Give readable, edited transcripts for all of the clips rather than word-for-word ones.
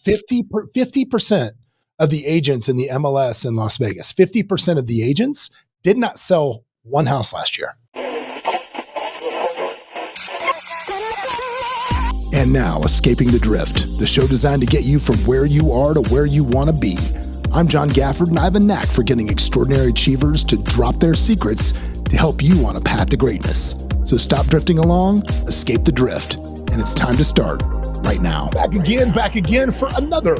50% of the agents in the MLS in Las Vegas, 50% of the agents did not sell one house last year. And now, Escaping the Drift, the show designed to get you from where you are to where you want to be. I'm John Gafford, and I have a knack for getting extraordinary achievers to drop their secrets to help you on a path to greatness. So stop drifting along, escape the drift, and it's time to start right now. Back again for another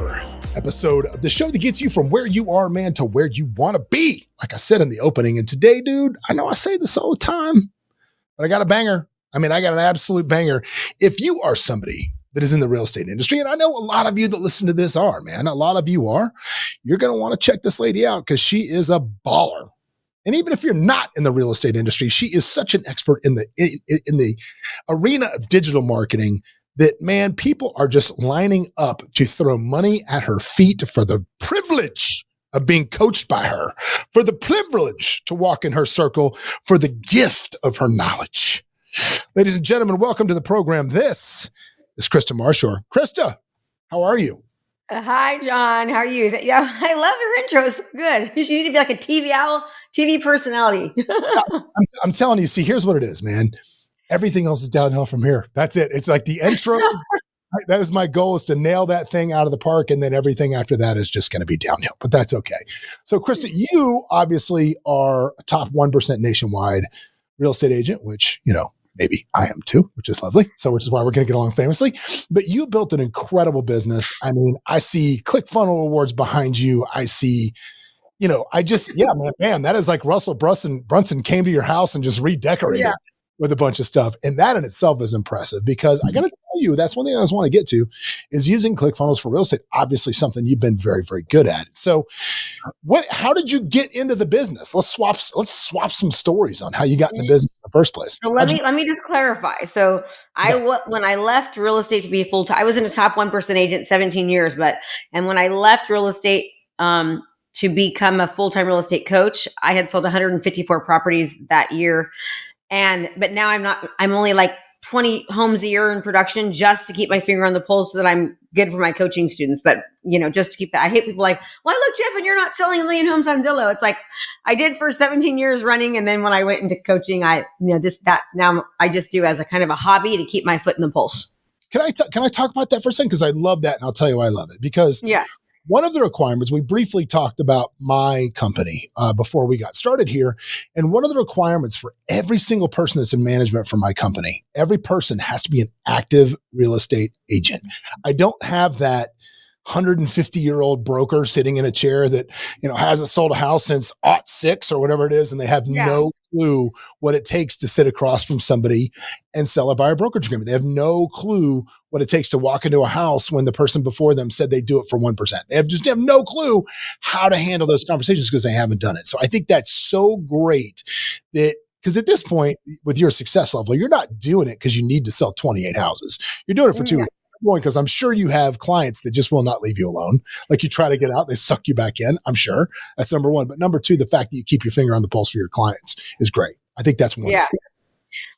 episode of the show that gets you from where you are, man, to where you want to be. Like I said in the opening, and today, dude, I know I say this all the time, but I got a banger. I got an absolute banger. If you are somebody that is in the real estate industry, and I know a lot of you that listen to this are, man, a lot of you are, you're going to want to check this lady out because she is a baller. And even if you're not in the real estate industry, she is such an expert in the arena of digital marketing that, man, people are just lining up to throw money at her feet for the privilege of being coached by her, for the privilege to walk in her circle, for the gift of her knowledge. Ladies and gentlemen, welcome to the program. This is Krista Mashore. Krista, how are you? Hi, John. How are you? Yeah, I love your intros. Good. You need to be like a TV personality. I'm telling you, see, here's what it is, man. Everything else is downhill from here. That's it. It's like the intros. That is my goal, is to nail that thing out of the park. And then everything after that is just going to be downhill, but that's okay. So Krista, you obviously are a top 1% nationwide real estate agent, which, maybe I am too, which is lovely. So, which is why we're going to get along famously. But you built an incredible business. I see ClickFunnels awards behind you. I see, man, that is like Russell Brunson came to your house and just redecorated with a bunch of stuff. And that in itself is impressive, because I got to tell you, that's one thing I just want to get to, is using ClickFunnels for real estate. Obviously something you've been very, very good at. So how did you get into the business? Let's swap some stories on how you got in the business in the first place. So let me just clarify. So when I left real estate to be full time, I was in a top 1% agent 17 years, and when I left real estate, to become a full-time real estate coach, I had sold 154 properties that year. But now I'm only like 20 homes a year in production, just to keep my finger on the pulse so that I'm good for my coaching students. But, just to keep that, I hate people like, well, look, Jeff, and you're not selling 1 million homes on Zillow. It's like I did for 17 years running. And then when I went into coaching, that's now I just do as a kind of a hobby to keep my foot in the pulse. Can I talk about that for a second? Because I love that. And I'll tell you why I love it. Because one of the requirements, we briefly talked about my company before we got started here. And one of the requirements for every single person that's in management for my company, every person has to be an active real estate agent. I don't have that 150-year-old broker sitting in a chair that, hasn't sold a house since '06 or whatever it is. And they have no clue what it takes to sit across from somebody and sell it by a brokerage agreement. They have no clue what it takes to walk into a house when the person before them said they do it for 1%. They have no clue how to handle those conversations because they haven't done it. So I think that's so great that, because at this point with your success level, you're not doing it because you need to sell 28 houses. You're doing it for 2 reasons. One, because I'm sure you have clients that just will not leave you alone. Like you try to get out, they suck you back in. I'm sure that's number one. But number two, the fact that you keep your finger on the pulse for your clients is great. I think that's wonderful. Yeah.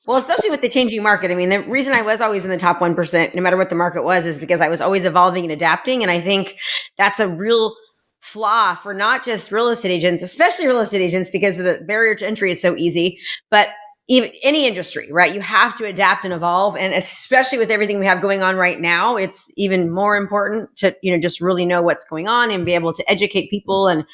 Well, especially with the changing market. The reason I was always in the top 1%, no matter what the market was, is because I was always evolving and adapting. And I think that's a real flaw for not just real estate agents, especially real estate agents, because the barrier to entry is so easy, but even any industry, right? You have to adapt and evolve. And especially with everything we have going on right now, it's even more important to, just really know what's going on and be able to educate people and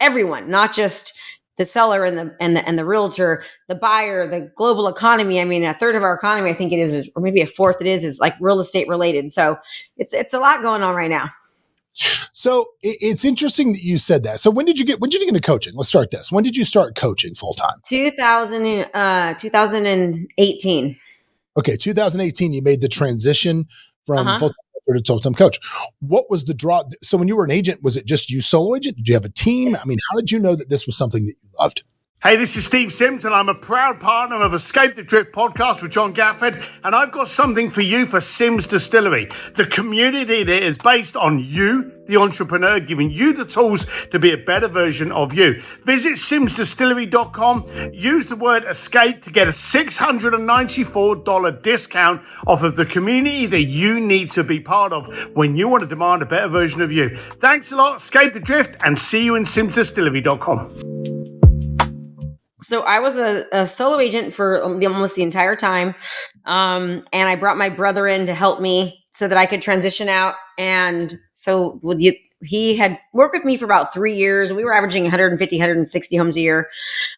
everyone, not just the seller and the realtor, the buyer, the global economy. A third of our economy, I think it is, or maybe a fourth is like real estate related. So it's a lot going on right now. So it's interesting that you said that. So when did you get into coaching? Let's start this. When did you start coaching full time? 2018. Okay. 2018, you made the transition from full time to full-time coach. What was the draw? So when you were an agent, was it just you solo agent? Did you have a team? How did you know that this was something that you loved? Hey, this is Steve Sims, and I'm a proud partner of Escape the Drift podcast with John Gafford, and I've got something for you for Sims Distillery. The community that is based on you, the entrepreneur, giving you the tools to be a better version of you. Visit simsdistillery.com, use the word escape to get a $694 discount off of the community that you need to be part of when you want to demand a better version of you. Thanks a lot, Escape the Drift, and see you in simsdistillery.com. So I was a solo agent for almost the entire time. And I brought my brother in to help me so that I could transition out. And so he had worked with me for about 3 years. We were averaging 150, 160 homes a year.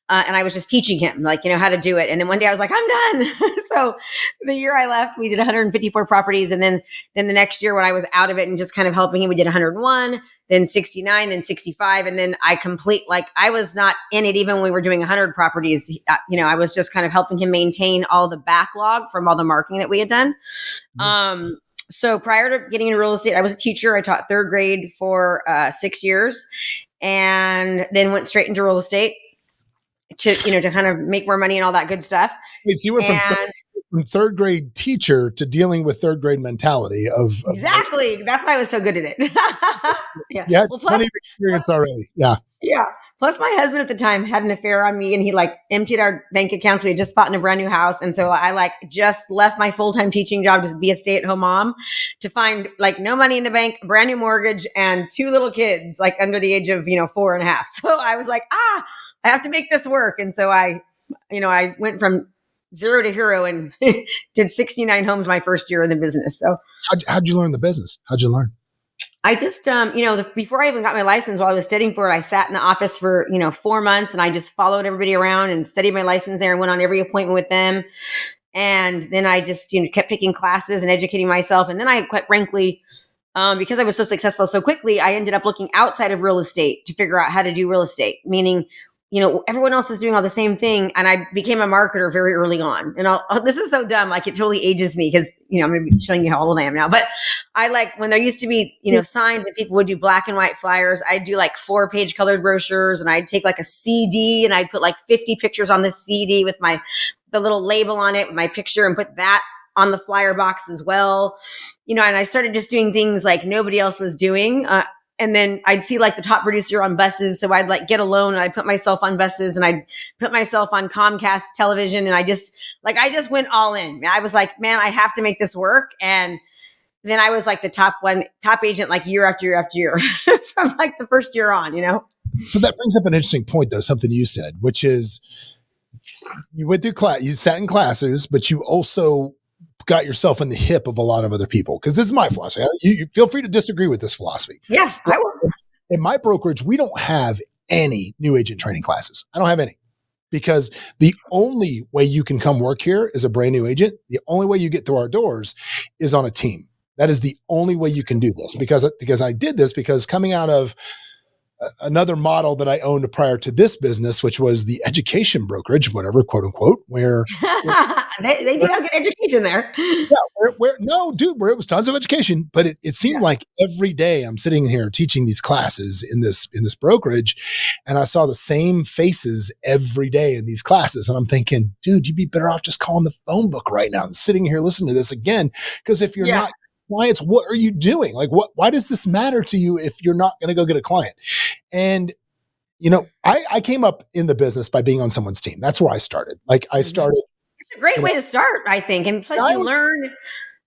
And I was just teaching him, how to do it. And then one day I was like, I'm done. So the year I left, we did 154 properties. And then the next year when I was out of it and just kind of helping him, we did 101, then 69, then 65. And then I was not in it even when we were doing 100 properties. I was just kind of helping him maintain all the backlog from all the marketing that we had done. So prior to getting into real estate, I was a teacher. I taught third grade for 6 years and then went straight into real estate to kind of make more money and all that good stuff. Wait, so you went from third grade teacher to dealing with third grade mentality of exactly. That's why I was so good at it. Yeah. You had plenty of experience already. Yeah. Yeah. Plus my husband at the time had an affair on me and he emptied our bank accounts. We had just bought in a brand new house. And so I just left my full-time teaching job to be a stay-at-home mom to find no money in the bank, a brand new mortgage and 2 little kids, under the age of, 4.5. So I was like, I have to make this work. And so I went from 0 to hero and did 69 homes my first year in the business. So how'd you learn the business? How'd you learn? I just, before I even got my license, while I was studying for it, I sat in the office for, 4 months and I just followed everybody around and studied my license there and went on every appointment with them. And then I just, kept taking classes and educating myself. And then I, quite frankly, because I was so successful so quickly, I ended up looking outside of real estate to figure out how to do real estate, meaning, everyone else is doing all the same thing. And I became a marketer very early on. And this is so dumb. It totally ages me because, I'm going to be showing you how old I am now. But I when there used to be, signs and people would do black and white flyers. I'd do 4-page colored brochures and I'd take a CD and I'd put 50 pictures on the CD with the little label on it with my picture and put that on the flyer box as well. And I started just doing things nobody else was doing. And then I'd see the top producer on buses. So I'd get a loan and I'd put myself on buses and I'd put myself on Comcast television. And I just went all in. I was man, I have to make this work. And then I was the top agent, year after year after year from the first year on, So that brings up an interesting point though, something you said, which is you went through class, you sat in classes, but you also got yourself in the hip of a lot of other people. Cause this is my philosophy. You feel free to disagree with this philosophy. Yeah, I will. In my brokerage, we don't have any new agent training classes. I don't have any because the only way you can come work here as a brand new agent, the only way you get through our doors is on a team. That is the only way you can do this because I did this because coming out of another model that I owned prior to this business, which was the education brokerage, whatever, quote unquote, where they do have good education there. Yeah, where it was tons of education, but it seemed like every day I'm sitting here teaching these classes in this brokerage, and I saw the same faces every day in these classes, and I'm thinking, dude, you'd be better off just calling the phone book right now and sitting here listening to this again, because if you're not clients, what are you doing? Why does this matter to you if you're not going to go get a client? And, I came up in the business by being on someone's team. That's where I started. I started. It's a great way to start, I think. And plus you learn.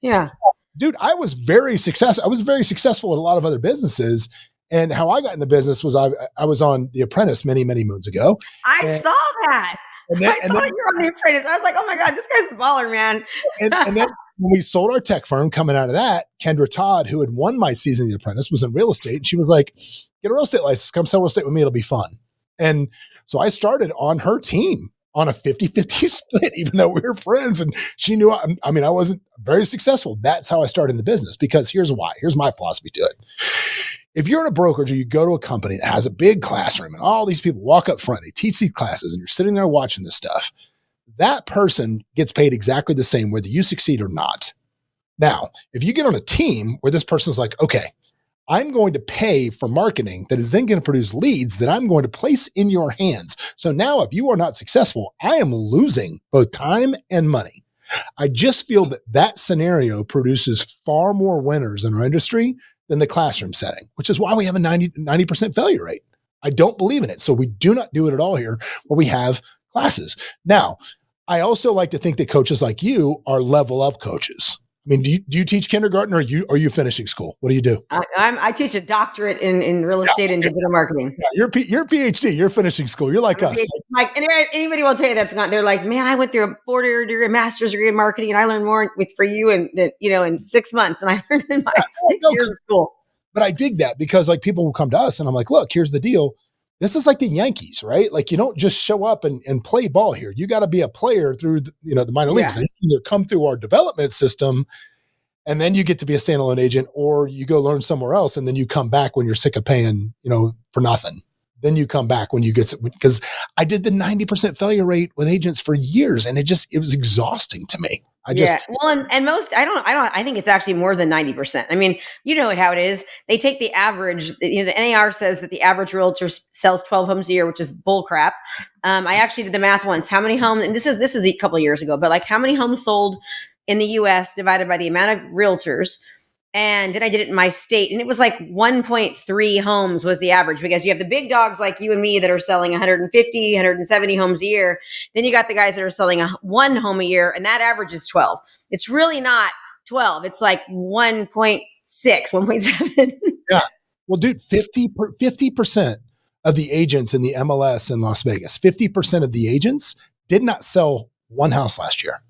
Yeah. Dude, I was very successful. I was very successful in a lot of other businesses. And how I got in the business was I was on The Apprentice many, many moons ago. I saw that. I saw you were on The Apprentice. I was like, oh my God, this guy's a baller, man. And then when we sold our tech firm, coming out of that, Kendra Todd, who had won my season of The Apprentice, was in real estate. And she was like, get a real estate license, come sell real estate with me. It'll be fun. And so I started on her team on a 50-50 split, even though we were friends. And she knew, I wasn't very successful. That's how I started in the business, because here's why. Here's my philosophy to it. If you're in a brokerage or you go to a company that has a big classroom and all these people walk up front, they teach these classes and you're sitting there watching this stuff, that person gets paid exactly the same whether you succeed or not. Now, if you get on a team where this person's like, okay, I'm going to pay for marketing that is then going to produce leads that I'm going to place in your hands. So now if you are not successful, I am losing both time and money. I just feel that that scenario produces far more winners in our industry than the classroom setting, which is why we have a 90% failure rate. I don't believe in it. So we do not do it at all here where we have classes. Now, I also like to think that coaches like you are level up coaches. I mean, do you teach kindergarten, or are you finishing school? What do you do? I teach a doctorate in real estate and digital marketing. Yeah, you're PhD. You're finishing school. You're like us. Like, and anybody will tell you that's not. They're like, man, I went through a 4-year degree, a master's degree in marketing, and I learned more for you in 6 months than I learned in my 6 years of school. But I dig that because like people will come to us, and I'm like, look, here's the deal. This is like the Yankees, right? Like you don't just show up and play ball here. You got to be a player through the minor leagues. They either come through our development system, and then you get to be a standalone agent, or you go learn somewhere else, and then you come back when you're sick of paying, for nothing. Then you come back when you get, because I did the 90% failure rate with agents for years, and it was exhausting to me. And most, I think it's actually more than 90%. I mean, you know how it is. They take the average, the NAR says that the average realtor sells 12 homes a year, which is bull crap. I actually did the math once. How many homes, and this is a couple of years ago, but like how many homes sold in the US divided by the amount of realtors. And then I did it in my state, and it was like 1.3 homes was the average, because you have the big dogs like you and me that are selling 150, 170 homes a year. Then you got the guys that are selling one home a year, and that average is 12. It's really not 12. It's like 1.6, 1.7. Yeah. Well, dude, 50% of the agents in the MLS in Las Vegas, 50% of the agents did not sell one house last year.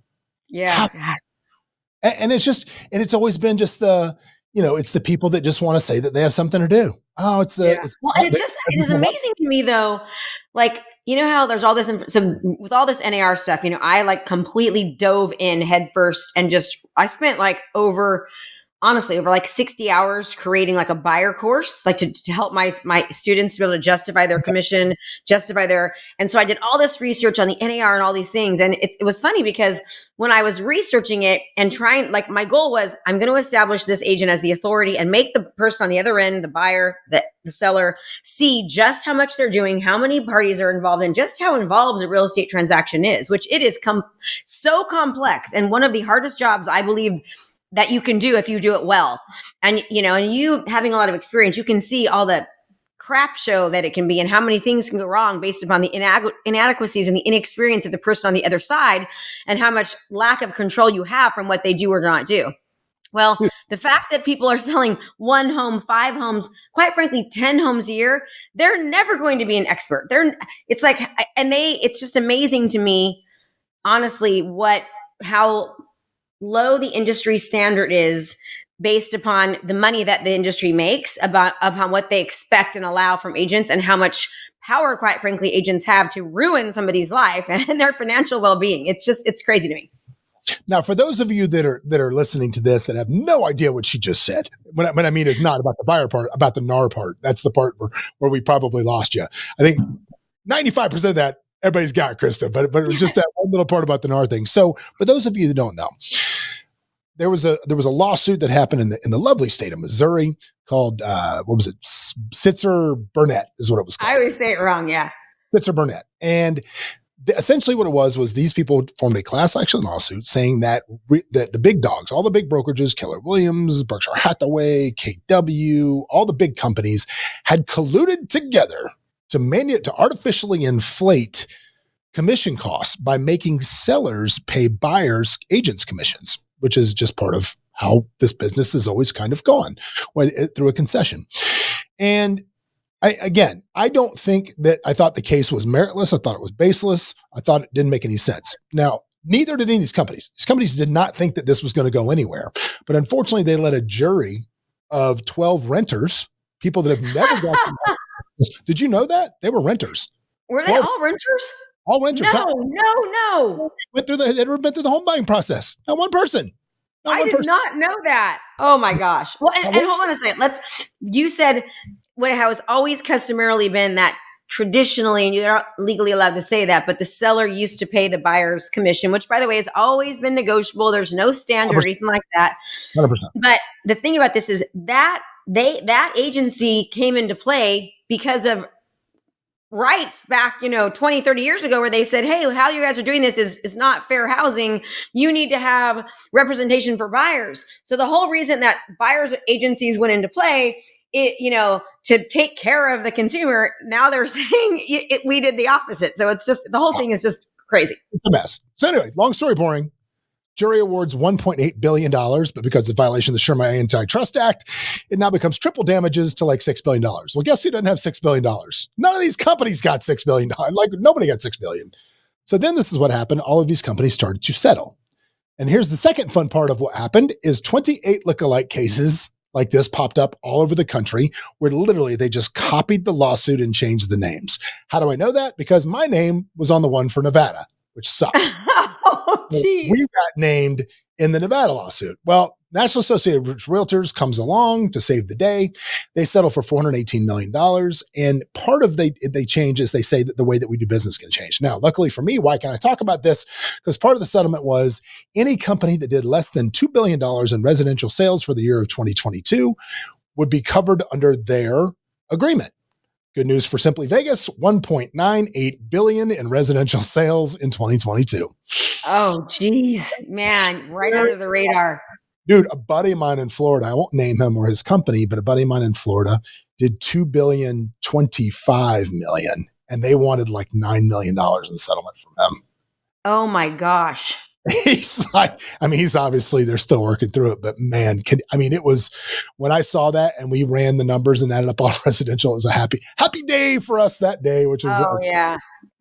Yeah. And it's always been just it's the people that just want to say that they have something to do. Oh, it is amazing to me though. Like, you know how there's all this, so with all this NAR stuff, I like completely dove in head first and I spent like over like 60 hours creating like a buyer course, like to help my students to be able to justify their commission, and so I did all this research on the NAR and all these things. And it was funny because when I was researching it and trying, like my goal was, I'm going to establish this agent as the authority and make the person on the other end, the buyer, the seller, see just how much they're doing, how many parties are involved, and just how involved the real estate transaction is, which it is so complex. And one of the hardest jobs I believe that you can do if you do it well. And, and you having a lot of experience, you can see all the crap show that it can be and how many things can go wrong based upon the inadequacies and the inexperience of the person on the other side, and how much lack of control you have from what they do or not do. Well, the fact that people are selling 1 home, 5 homes, quite frankly, 10 homes a year, they're never going to be an expert. It's just amazing to me, honestly, how low the industry standard is based upon the money that the industry makes upon what they expect and allow from agents, and how much power, quite frankly, agents have to ruin somebody's life and their financial well-being. It's crazy to me. Now, for those of you that are listening to this that have no idea what she just said, what I mean is not about the buyer part, about the NAR part. That's the part where we probably lost you. I think 95% of that everybody's got, Krista, but just that one little part about the NAR thing. So for those of you that don't know, there was a lawsuit that happened in the lovely state of Missouri called Sitzer Burnett is what it was called. I always say it wrong, yeah. Sitzer Burnett. And essentially what it was these people formed a class action lawsuit saying that the big dogs, all the big brokerages, Keller Williams, Berkshire Hathaway, KW, all the big companies had colluded together to artificially inflate commission costs by making sellers pay buyers agents commissions, which is just part of how this business has always kind of gone through a concession. And I don't think that I thought the case was meritless. I thought it was baseless. I thought it didn't make any sense. Now, neither did any of these companies. These companies did not think that this was going to go anywhere. But unfortunately, they let a jury of 12 renters, people that have never gotten. Did you know that? They were renters. Were they all renters? All renters. No. Had never been through the home buying process. Not one person. I did not know that. Oh my gosh. Well, and hold on a second. You said how it's always customarily been that traditionally, and you're not legally allowed to say that, but the seller used to pay the buyer's commission, which by the way has always been negotiable. There's no standard 100%. Or anything like that. 100%. But the thing about this is that that agency came into play because of rights back, 20, 30 years ago, where they said, hey, how you guys are doing this is not fair housing. You need to have representation for buyers. So the whole reason that buyers agencies went into play, to take care of the consumer, now they're saying we did the opposite. So it's just, the whole thing is just crazy. It's a mess. So anyway, long story boring. Jury awards $1.8 billion, but because of violation of the Sherman Antitrust Act, it now becomes triple damages to like $6 billion. Well, guess who doesn't have $6 billion? None of these companies got $6 billion. Like nobody got $6 billion. So then this is what happened. All of these companies started to settle. And here's the second fun part of what happened is 28 lookalike cases like this popped up all over the country where literally they just copied the lawsuit and changed the names. How do I know that? Because my name was on the one for Nevada, which sucked. Oh, geez. We got named in the Nevada lawsuit. Well, National Associated Realtors comes along to save the day. They settle for $418 million. And part of they change is they say that the way that we do business can change. Now, luckily for me, why can I talk about this? Because part of the settlement was any company that did less than $2 billion in residential sales for the year of 2022 would be covered under their agreement. Good news for Simply Vegas, $1.98 billion in residential sales in 2022. Oh, geez, man, right under the radar. Dude, a buddy of mine in Florida, I won't name him or his company, but a buddy of mine in Florida did $2.025 billion, and they wanted like $9 million in settlement from him. Oh my gosh. He's like, he's obviously, they're still working through it, but man, it was, when I saw that and we ran the numbers and added up all residential, it was a happy day for us that day, which was,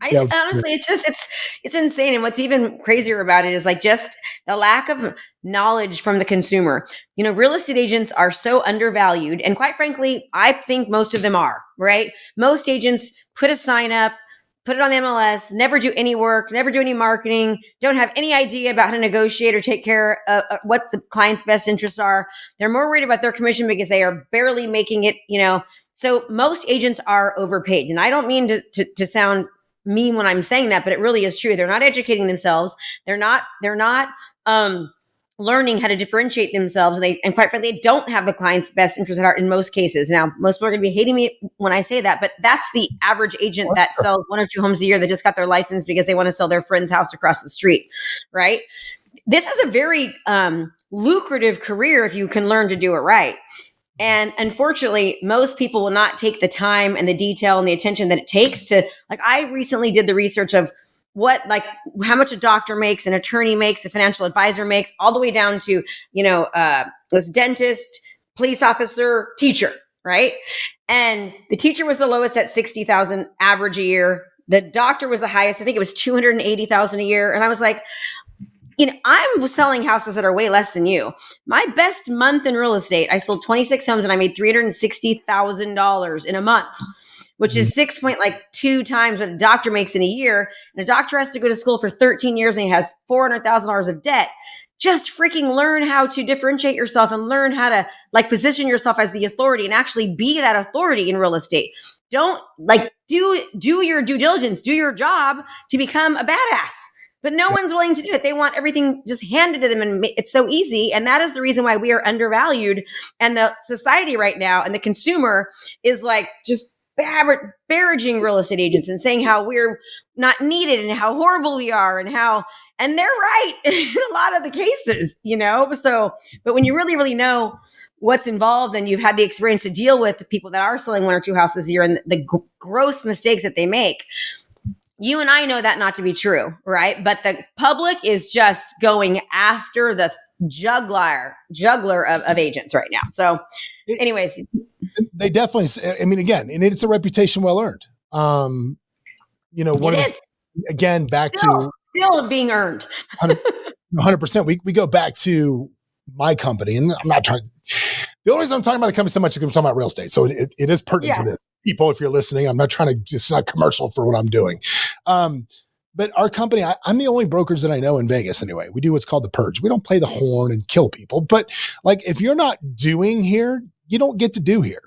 honestly, it's insane. And what's even crazier about it is like just the lack of knowledge from the consumer. Real estate agents are so undervalued. And quite frankly, I think most of them are, right? Most agents put a sign up, put it on the MLS, never do any work, never do any marketing, don't have any idea about how to negotiate or take care of what the client's best interests are. They're more worried about their commission because they are barely making it, So most agents are overpaid. And I don't mean to sound mean when I'm saying that, but it really is true. They're not educating themselves. They're not learning how to differentiate themselves. And quite frankly, they don't have the client's best interest at heart in most cases. Now, most people are going to be hating me when I say that, but that's the average agent that sells 1 or 2 homes a year that just got their license because they want to sell their friend's house across the street, right? This is a very lucrative career if you can learn to do it right. And unfortunately, most people will not take the time and the detail and the attention that it takes to, like, I recently did the research of how much a doctor makes, an attorney makes, a financial advisor makes, all the way down to, this dentist, police officer, teacher, right? And the teacher was the lowest at $60,000 average a year. The doctor was the highest. I think it was $280,000 a year. And I was like, I'm selling houses that are way less than you. My best month in real estate, I sold 26 homes and I made $360,000 in a month, which is 6.2 times what a doctor makes in a year. And a doctor has to go to school for 13 years and he has $400,000 of debt. Just freaking learn how to differentiate yourself and learn how to position yourself as the authority and actually be that authority in real estate. Don't do your due diligence, do your job to become a badass. But no one's willing to do it. They want everything just handed to them and it's so easy. And that is the reason why we are undervalued. And the society right now and the consumer is just disparaging real estate agents and saying how we're not needed and how horrible we are and they're right in a lot of the cases, So, but when you really, really know what's involved and you've had the experience to deal with the people that are selling 1 or 2 houses a year and the gross mistakes that they make, you and I know that not to be true, right? But the public is just going after the juggler of agents right now. So anyways. They definitely, again, and it's a reputation well earned. Still being earned. 100%. We go back to my company, and I'm not trying. The only reason I'm talking about the company so much is because I'm talking about real estate. So it is pertinent to this. People, if you're listening, I'm not trying to, it's not commercial for what I'm doing. But our company, I'm the only brokers that I know in Vegas anyway. We do what's called the purge. We don't play the horn and kill people. But if you're not doing here, you don't get to do here.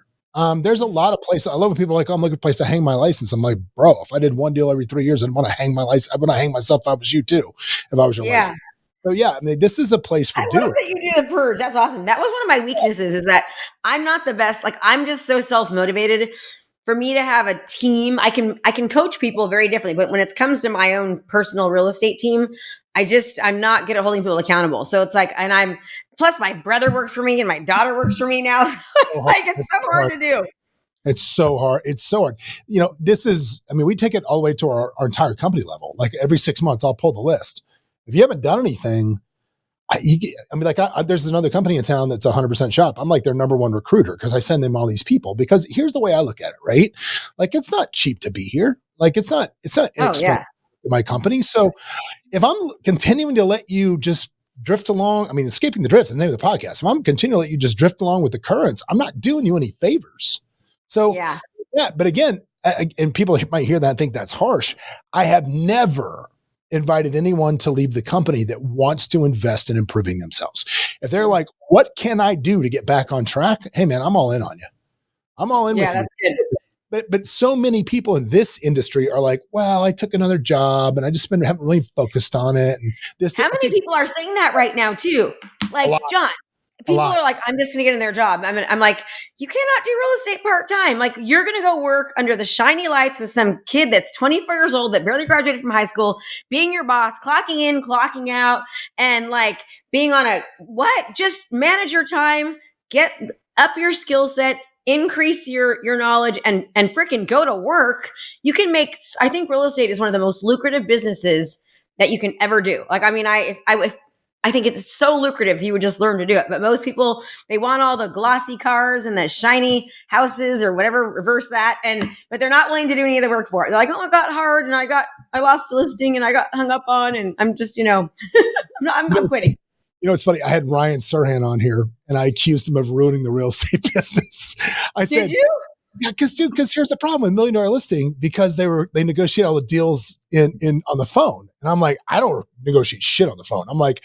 There's a lot of places. I love when people are like, oh, I'm looking for a place to hang my license. I'm like, bro, if I did one deal every 3 years, I'd want to hang my license. I'd want to hang myself if I was you too, if I was your license. So yeah, I mean, this is a place for I love doers. that you do the purge. That's awesome. That was one of my weaknesses, is that I'm not the best. Like, I'm just so self-motivated. For me to have a team, I can coach people very differently. But when it comes to my own personal real estate team, I'm not good at holding people accountable. So it's like, and plus my brother works for me and my daughter works for me now. So it's so hard to do. It's so hard. It's so hard. We take it all the way to our entire company level. Like every 6 months, I'll pull the list. If you haven't done anything, there's another company in town that's 100% shop. I'm like their number one recruiter because I send them all these people, because here's the way I look at it, right? Like, it's not cheap to be here. Like, it's not inexpensive in my company. So if I'm continuing to let you just drift along, escaping the drift is the name of the podcast. If I'm continuing to let you just drift along with the currents, I'm not doing you any favors. So yeah, but again, and people might hear that and think that's harsh. I have never invited anyone to leave the company that wants to invest in improving themselves. If they're like, what can I do to get back on track? Hey man, I'm all in on you. I'm all in with you. Good. But so many people in this industry are like, well, I took another job and I just haven't really focused on it. And how many people are saying that right now too? Like, John, people are like, I'm just going to get in their job. I'm like, you cannot do real estate part-time. Like, you're going to go work under the shiny lights with some kid that's 24 years old that barely graduated from high school, being your boss, clocking in, clocking out, and like being on just manage your time, get up your skill set, increase your knowledge, and freaking go to work. You can I think real estate is one of the most lucrative businesses that you can ever do. Like, I think it's so lucrative if you would just learn to do it. But most people, they want all the glossy cars and the shiny houses or whatever, reverse that. But they're not willing to do any of the work for it. They're like, oh, it got hard and I lost a listing and I got hung up on, and I'm just, I'm quitting. It's funny. I had Ryan Serhan on here and I accused him of ruining the real estate business. I said, did you? Yeah, because here's the problem with Millionaire Listing, because they negotiate all the deals in on the phone, and I'm like, I don't negotiate shit on the phone. I'm like,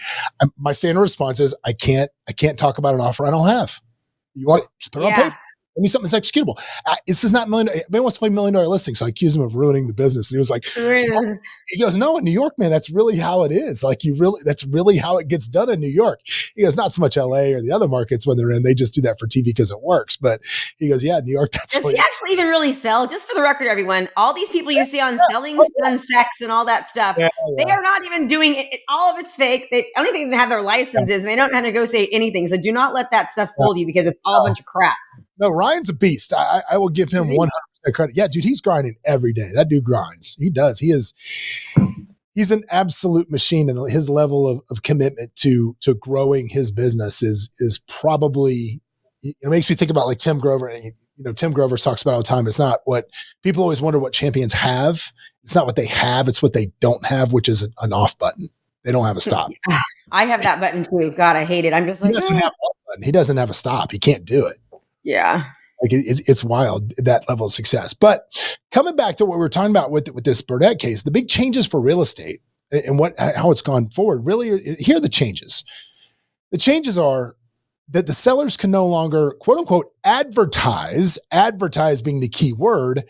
my standard response is, I can't talk about an offer I don't have. You want to put it on paper? Give me something that's executable. This is not Millionaire. Everybody wants to play Millionaire Listing, so I accused him of ruining the business. And he was like, he goes, no, in New York, man, that's really how it is. Like, that's really how it gets done in New York. He goes, not so much LA or the other markets when they're in, they just do that for TV because it works. But he goes, yeah, New York, that's Does he actually even really sell? Just for the record, everyone, all these people you see on Selling Sun Sex and all that stuff, they are not even doing it. All of it's fake. I don't think they have their licenses and they don't know how to negotiate anything. So do not let that stuff fool you, because it's all a bunch of crap. No, Ryan's a beast. I will give him 100% credit. Yeah, dude, he's grinding every day. That dude grinds. He does. He's an absolute machine, and his level of commitment to growing his business is probably, it makes me think about like Tim Grover. Tim Grover talks about all the time. It's not what people always wonder what champions have. It's not what they have. It's what they don't have, which is an off button. They don't have a stop. I have that button too. God, I hate it. I'm just like, he doesn't have a stop. He can't do it. Yeah. Like it's wild, that level of success. But coming back to what we were talking about with this Burnett case, the big changes for real estate and how it's gone forward, really, here are the changes. The changes are that the sellers can no longer, quote unquote, advertise being the key word,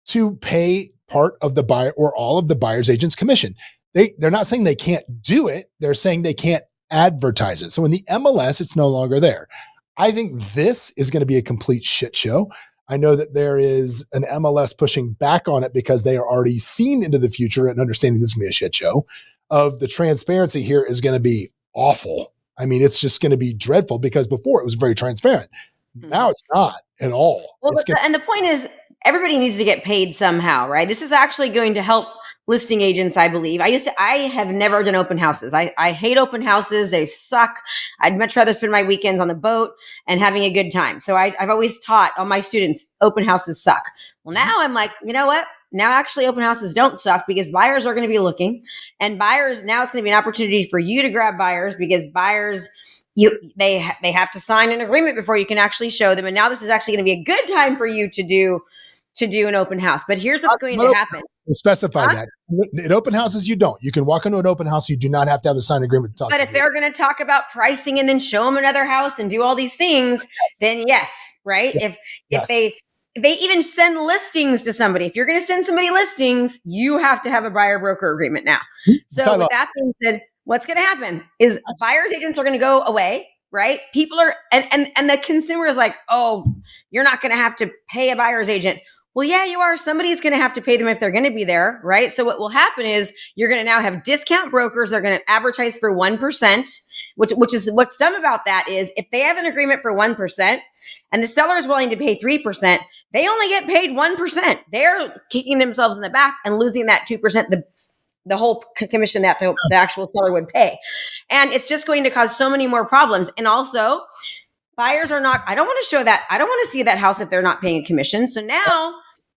to pay part of the buyer or all of the buyer's agent's commission. They're not saying they can't do it. They're saying they can't advertise it. So in the MLS, it's no longer there. I think this is going to be a complete shit show. I know that there is an MLS pushing back on it because they are already seen into the future and understanding this is going to be a shit show. Of the transparency here is going to be awful. It's just going to be dreadful, because before it was very transparent. Now it's not at all. Well, and the point is, everybody needs to get paid somehow, right? This is actually going to help listing agents, I believe. I have never done open houses. I hate open houses. They suck. I'd much rather spend my weekends on the boat and having a good time. So I've always taught all my students, open houses suck. Well, now I'm like, you know what? Now actually open houses don't suck, because buyers are going to be looking, and buyers, now it's going to be an opportunity for you to grab buyers, because buyers, they have to sign an agreement before you can actually show them. And now this is actually going to be a good time for you to do an open house. But here's what's going to happen. Specify that. At open houses, you don't. You can walk into an open house. You do not have to have a signed agreement to talk. But if they're going to talk about pricing and then show them another house and do all these things, then yes, right? Yes. If they, they even send listings to somebody. If you're going to send somebody listings, you have to have a buyer broker agreement now. So with that being said, what's going to happen is buyer's agents are going to go away, right? People are, and the consumer is like, oh, you're not going to have to pay a buyer's agent. Well, yeah, you are. Somebody's going to have to pay them if they're going to be there, right? So what will happen is you're going to now have discount brokers. They're going to advertise for 1%, which is what's dumb about that is if they have an agreement for 1% and the seller is willing to pay 3%, they only get paid 1%. They're kicking themselves in the back and losing that 2%, the whole commission that the actual seller would pay. And it's just going to cause so many more problems. And also, buyers are not, I don't want to show that. I don't want to see that house if they're not paying a commission. So now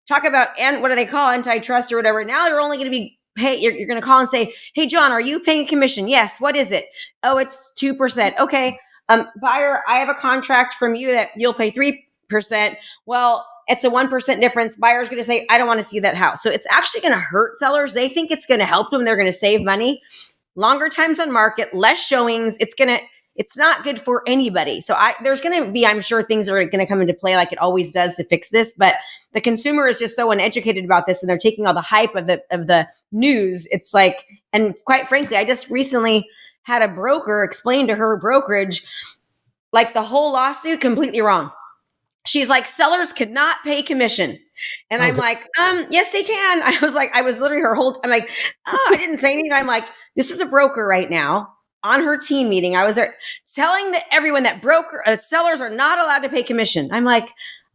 talk about, and what do they call antitrust or whatever? Now they're only going to be you're going to call and say, hey, John, are you paying a commission? Yes. What is it? Oh, it's 2%. Okay. Buyer, I have a contract from you that you'll pay 3%. Well, it's a 1% difference. Buyer's going to say, I don't want to see that house. So it's actually going to hurt sellers. They think it's going to help them. They're going to save money. Longer times on market, less showings. It's not good for anybody. So there's going to be, I'm sure, things are going to come into play like it always does to fix this. But the consumer is just so uneducated about this, and they're taking all the hype of the news. It's like, and quite frankly, I just recently had a broker explain to her brokerage, like the whole lawsuit completely wrong. She's like, sellers could not pay commission. And I'm like, yes, they can. I was literally I'm like, oh, I didn't say anything. I'm like, this is a broker right now. On her team meeting, I was there telling everyone that sellers are not allowed to pay commission. I'm like,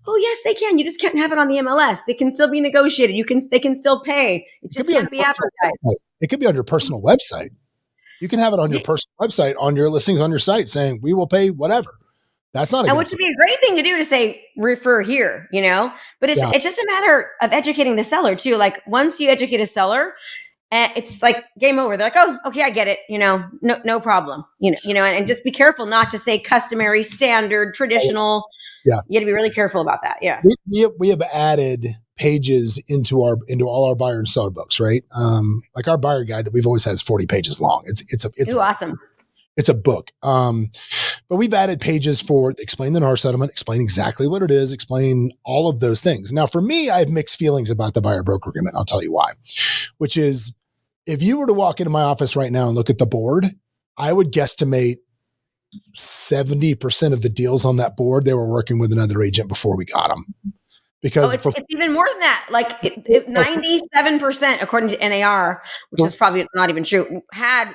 oh yes, they can. You just can't have it on the MLS. It can still be negotiated. They can still pay. It just can't be advertised. It could be on your personal website. You can have it on your personal website, on your listings, on your site, saying we will pay whatever. That's not. And which would be a great thing to do to say refer here, But it's just a matter of educating the seller too. Like once you educate a seller, it's like game over. They're like, oh, okay, I get it. No problem. And just be careful not to say customary, standard, traditional. Yeah, you got to be really careful about that. Yeah, we have added pages into all our buyer and seller books, right? Like our buyer guide that we've always had is 40 pages long. It's awesome. It's a book. But we've added pages for explain the NAR settlement, explain exactly what it is, explain all of those things. Now, for me, I have mixed feelings about the buyer broker agreement. I'll tell you why, which is, if you were to walk into my office right now and look at the board, I would guesstimate 70% of the deals on that board, they were working with another agent before we got them. Because it's even more than that. Like 97%, according to NAR, which is probably not even true, had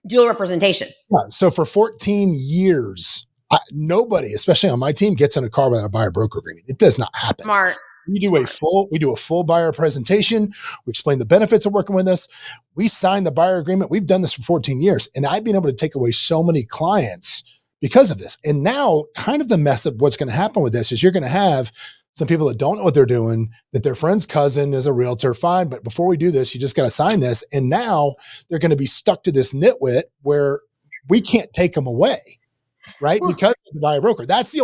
dual representation. Yeah, so for 14 years, nobody, especially on my team, gets in a car without a buyer broker agreement. It does not happen. Smart. We do a full buyer presentation. We explain the benefits of working with us. We sign the buyer agreement. We've done this for 14 years, and I've been able to take away so many clients because of this. And now kind of the mess of what's going to happen with this is you're going to have some people that don't know what they're doing, that their friend's cousin is a realtor. Fine. But before we do this, you just got to sign this. And now they're going to be stuck to this nitwit where we can't take them away. Right? Because of the buyer broker. That is the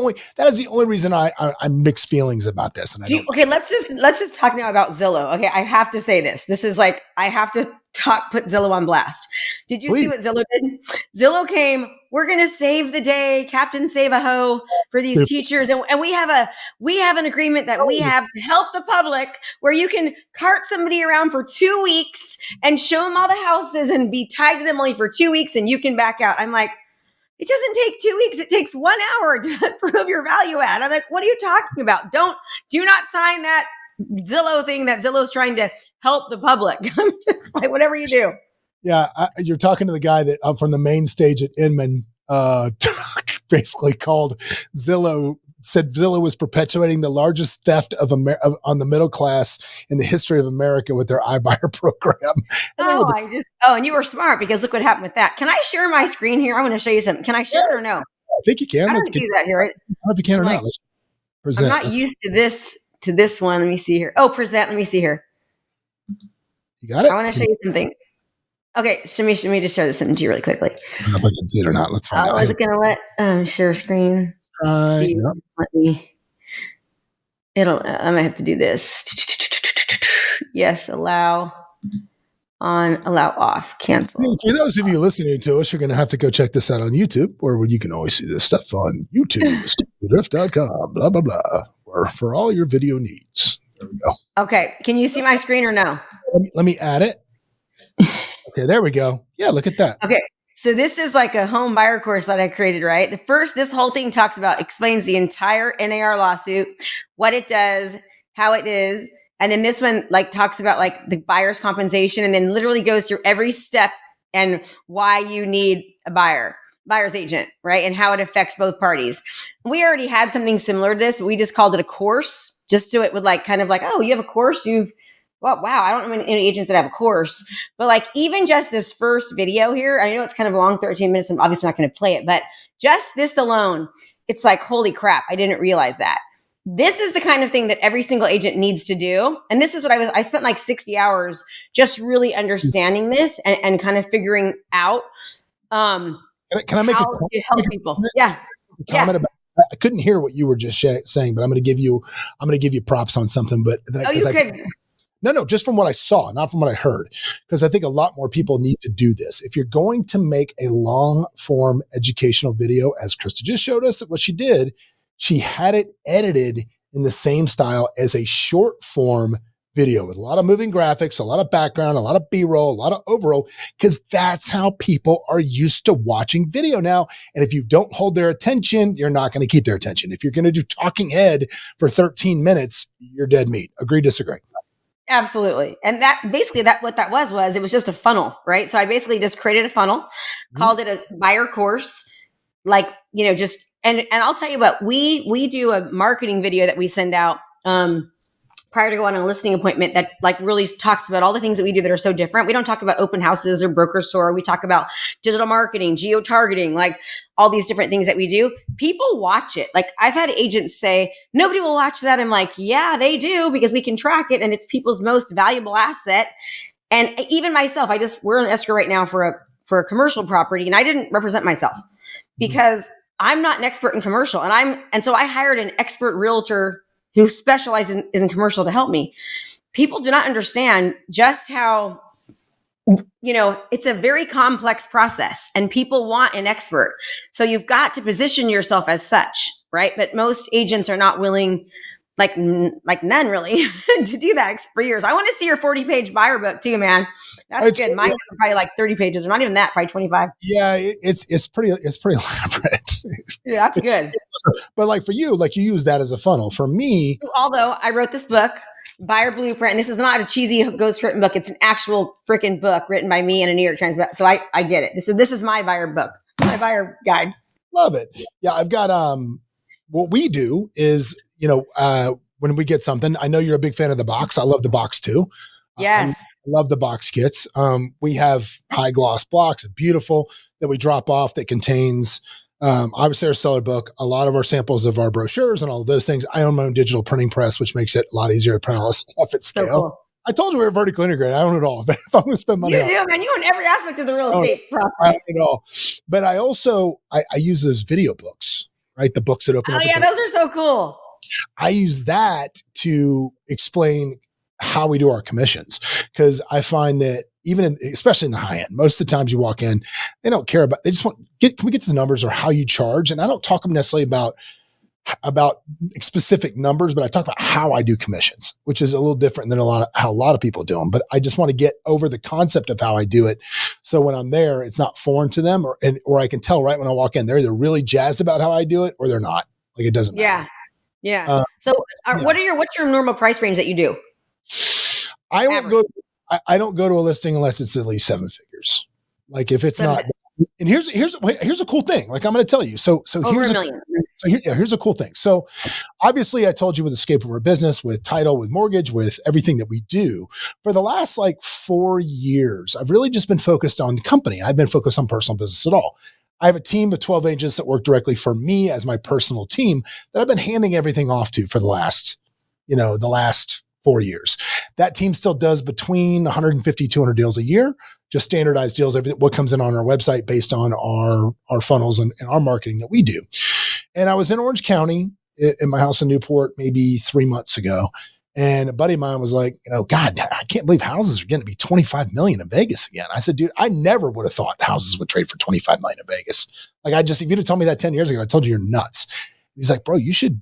only reason I'm mixed feelings about this. And okay, let's just talk now about Zillow. Okay, I have to say this. This is like, I have to put Zillow on blast. Did you see what Zillow did? Zillow came, we're going to save the day, Captain Save a Ho for these teachers. And we have an agreement that we have to help the public where you can cart somebody around for 2 weeks and show them all the houses and be tied to them only for 2 weeks and you can back out. I'm like, it doesn't take 2 weeks. It takes 1 hour to prove your value add. I'm like, what are you talking about? Do not sign that Zillow thing that Zillow's trying to help the public. I'm just like, whatever you do. Yeah. You're talking to the guy that from the main stage at Inman, basically called Zillow, said Zillow was perpetuating the largest theft on the middle class in the history of America with their iBuyer program. And you were smart because look what happened with that. Can I share my screen here? I want to show you something. Can I share it or no? I think you can. I don't do that here. I don't know if you can or not. Let's present. I'm not used to this one. Let me see here. Oh, present. Let me see here. You got it? I want to show you something. Okay, should me just show this something to you really quickly. I don't know if I can see it or not. Let's find out. I was going to let share screen. Right. I might have to do this. Yes, allow on, allow off, cancel. For those of you listening to us, you're going to have to go check this out on YouTube, or you can always see this stuff on YouTube, StupidDrift.com, blah, blah, blah. for all your video needs. There we go. Okay. Can you see my screen or no? Let me add it. Okay, there we go. Yeah, look at that. Okay. So this is like a home buyer course that I created, right? This whole thing explains the entire NAR lawsuit, what it does, how it is. And then this one like talks about like the buyer's compensation, and then literally goes through every step and why you need a buyer's agent, right? And how it affects both parties. We already had something similar to this, but we just called it a course, just so it would like kind of like, oh, you have a course, well, wow, I don't know any agents that have a course, but like even just this first video here, I know it's kind of long, 13 minutes. I'm obviously not going to play it, but just this alone, it's like, holy crap, I didn't realize that. This is the kind of thing that every single agent needs to do. And this is what I spent like 60 hours just really understanding this and kind of figuring out can I make how to help people. Yeah. Comment about, I couldn't hear what you were just saying, but I'm going to give you props on something, but No, just from what I saw, not from what I heard, because I think a lot more people need to do this. If you're going to make a long form educational video, as Krista just showed us what she did, she had it edited in the same style as a short form video with a lot of moving graphics, a lot of background, a lot of B-roll, a lot of overall, because that's how people are used to watching video now. And if you don't hold their attention, you're not going to keep their attention. If you're going to do talking head for 13 minutes, you're dead meat. Agree, disagree? Absolutely. And that basically what that was it was just a funnel, right? So I basically just created a funnel, called it a buyer course, like, just, and I'll tell you what, we do a marketing video that we send out, prior to going on a listing appointment that like really talks about all the things that we do that are so different. We don't talk about open houses or broker store. We talk about digital marketing, geo-targeting, like all these different things that we do. People watch it. Like I've had agents say, nobody will watch that. I'm like, yeah, they do, because we can track it and it's people's most valuable asset. And even myself, we're in escrow right now for a commercial property, and I didn't represent myself because I'm not an expert in commercial. And so I hired an expert realtor who specializes in commercial to help me. People do not understand just how, it's a very complex process and people want an expert. So you've got to position yourself as such, right? But most agents are not willing, like none really, to do that for years. I want to see your 40-page buyer book too, man. That's good. Mine is probably like 30 pages. Or not even that, probably 25. Yeah, it's pretty elaborate. Yeah, that's good. But like for you, like you use that as a funnel. For me, although I wrote this book, Buyer Blueprint, and this is not a cheesy ghostwritten book. It's an actual freaking book written by me and a New York Times. So I get it. This is my buyer book, my buyer guide. Love it. Yeah, I've got what we do is, when we get something, I know you're a big fan of the box. I love the box too. Yes. I love the box kits. We have high gloss blocks, beautiful, that we drop off that contains obviously our seller book, a lot of our samples of our brochures and all of those things. I own my own digital printing press, which makes it a lot easier to print all this stuff at scale. So cool. I told you we were vertically integrated. I own it all. But if I'm going to spend money, you do, man. You own every aspect of the real estate process. I own it all. But I also I use those video books, right? The books that open up. Oh yeah, those are so cool. I use that to explain how we do our commissions, because I find that especially in the high end, most of the times you walk in, they don't care about, they just want, can we get to the numbers or how you charge? And I don't talk necessarily about specific numbers, but I talk about how I do commissions, which is a little different than how a lot of people do them. But I just want to get over the concept of how I do it. So when I'm there, it's not foreign to them, or I can tell right when I walk in, they're either really jazzed about how I do it or they're not. Like it doesn't matter. Yeah. What's your normal price range that you do? I don't go to a listing unless it's at least 7 figures. Like if it's not, and here's a cool thing. Like I'm going to tell you. So here's $1 million. Here's a cool thing. So obviously I told you with Escape of our business, with title, with mortgage, with everything that we do for the last 4 years, I've really just been focused on the company. I've been focused on personal business at all. I have a team of 12 agents that work directly for me as my personal team that I've been handing everything off to for the last 4 years. That team still does between 150, 200 deals a year, just standardized deals, everything, what comes in on our website based on our funnels and our marketing that we do. And I was in Orange County in my house in Newport maybe 3 months ago. And a buddy of mine was like, God, I can't believe houses are going to be 25 million in Vegas again. I said, dude, I never would have thought houses would trade for 25 million in Vegas. If you'd have told me that 10 years ago, I told you you're nuts. He's like, bro, you should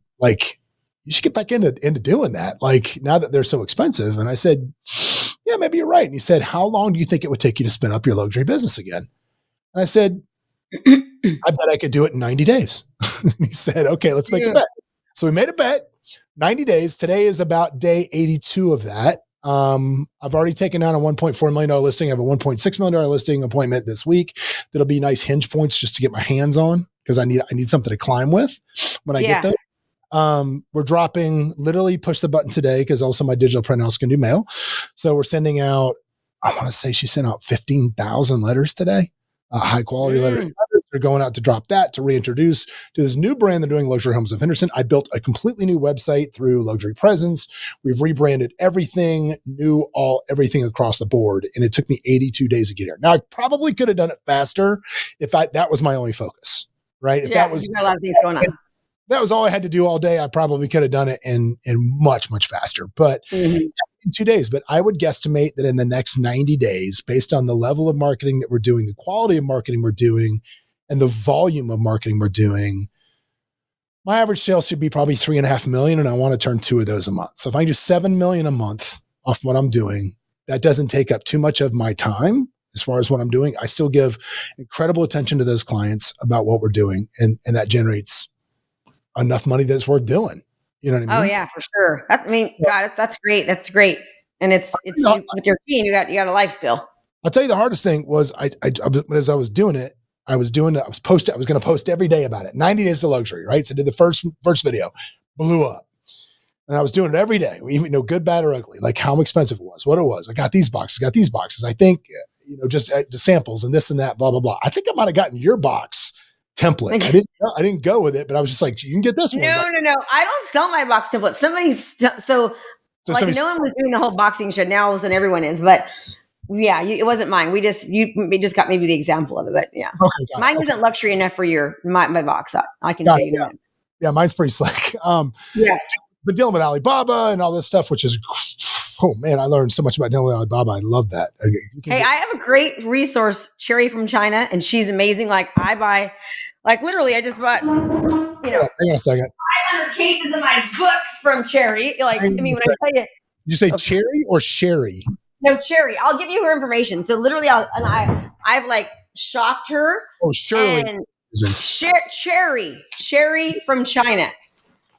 you should get back into doing that. Like now that they're so expensive. And I said, yeah, maybe you're right. And he said, how long do you think it would take you to spin up your luxury business again? And I said, I bet I could do it in 90 days. He said, okay, let's make a bet. So we made a bet, 90 days. Today is about day 82 of that. I've already taken down a $1.4 million listing. I have a $1.6 million listing appointment this week. That'll be nice hinge points just to get my hands on because I need something to climb with when I get there. We're dropping, literally push the button today because also my digital printouts can do mail. So we're sending out, I want to say she sent out 15,000 letters today. High quality letters. They're going out to drop that to reintroduce to this new brand they're doing, Luxury Homes of Henderson. I built a completely new website through Luxury Presence. We've rebranded everything, everything across the board. And it took me 82 days to get here. Now I probably could have done it faster if that was my only focus, right? If that was a lot of things going on. That was all I had to do all day. I probably could have done it in much, much faster, but in 2 days. But I would guesstimate that in the next 90 days, based on the level of marketing that we're doing, the quality of marketing we're doing, and the volume of marketing we're doing, my average sales should be probably 3.5 million. And I want to turn 2 of those a month. So if I do 7 million a month off what I'm doing, that doesn't take up too much of my time as far as what I'm doing. I still give incredible attention to those clients about what we're doing. And that generates enough money that it's worth doing. You know what I mean? Oh yeah, for sure. God, that's great. That's great. And it's with your team, you got a life still. I'll tell you the hardest thing was as I was doing it, I was going to post every day about it. 90 days to luxury, right? So I did the first video, blew up. And I was doing it every day, even good, bad, or ugly, like how expensive it was, what it was. I got these boxes. I think, just the samples and this and that, blah, blah, blah. I think I might've gotten your box template. I didn't go with it, but I was just like, you can get this one. No. I don't sell my box template. So no one was doing the whole boxing show. Now all of a sudden everyone is, but yeah, it wasn't mine. We just got maybe the example of it, but yeah, okay, mine isn't luxury enough for my box. I can tell you. Yeah, mine's pretty slick. But dealing with Alibaba and all this stuff, which is, oh man, I learned so much about dealing with Alibaba. I love that. I have a great resource, Cherry from China, and she's amazing. Literally, I just bought, hang on a second. 500 cases of my books from Cherry. When I tell you, did you say Cherry or Sherry? No, Cherry. I'll give you her information. So literally, I've shopped her. Oh, Shirley. Cherry from China.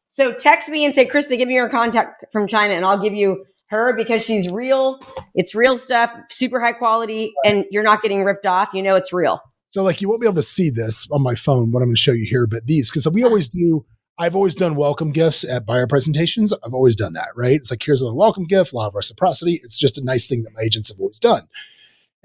So text me and say, Krista, give me your contact from China, and I'll give you her because she's real. It's real stuff, super high quality, and you're not getting ripped off. It's real. So you won't be able to see this on my phone, what I'm going to show you here, but because I've always done welcome gifts at buyer presentations. I've always done that, right? It's like, here's a little welcome gift, a lot of reciprocity. It's just a nice thing that my agents have always done.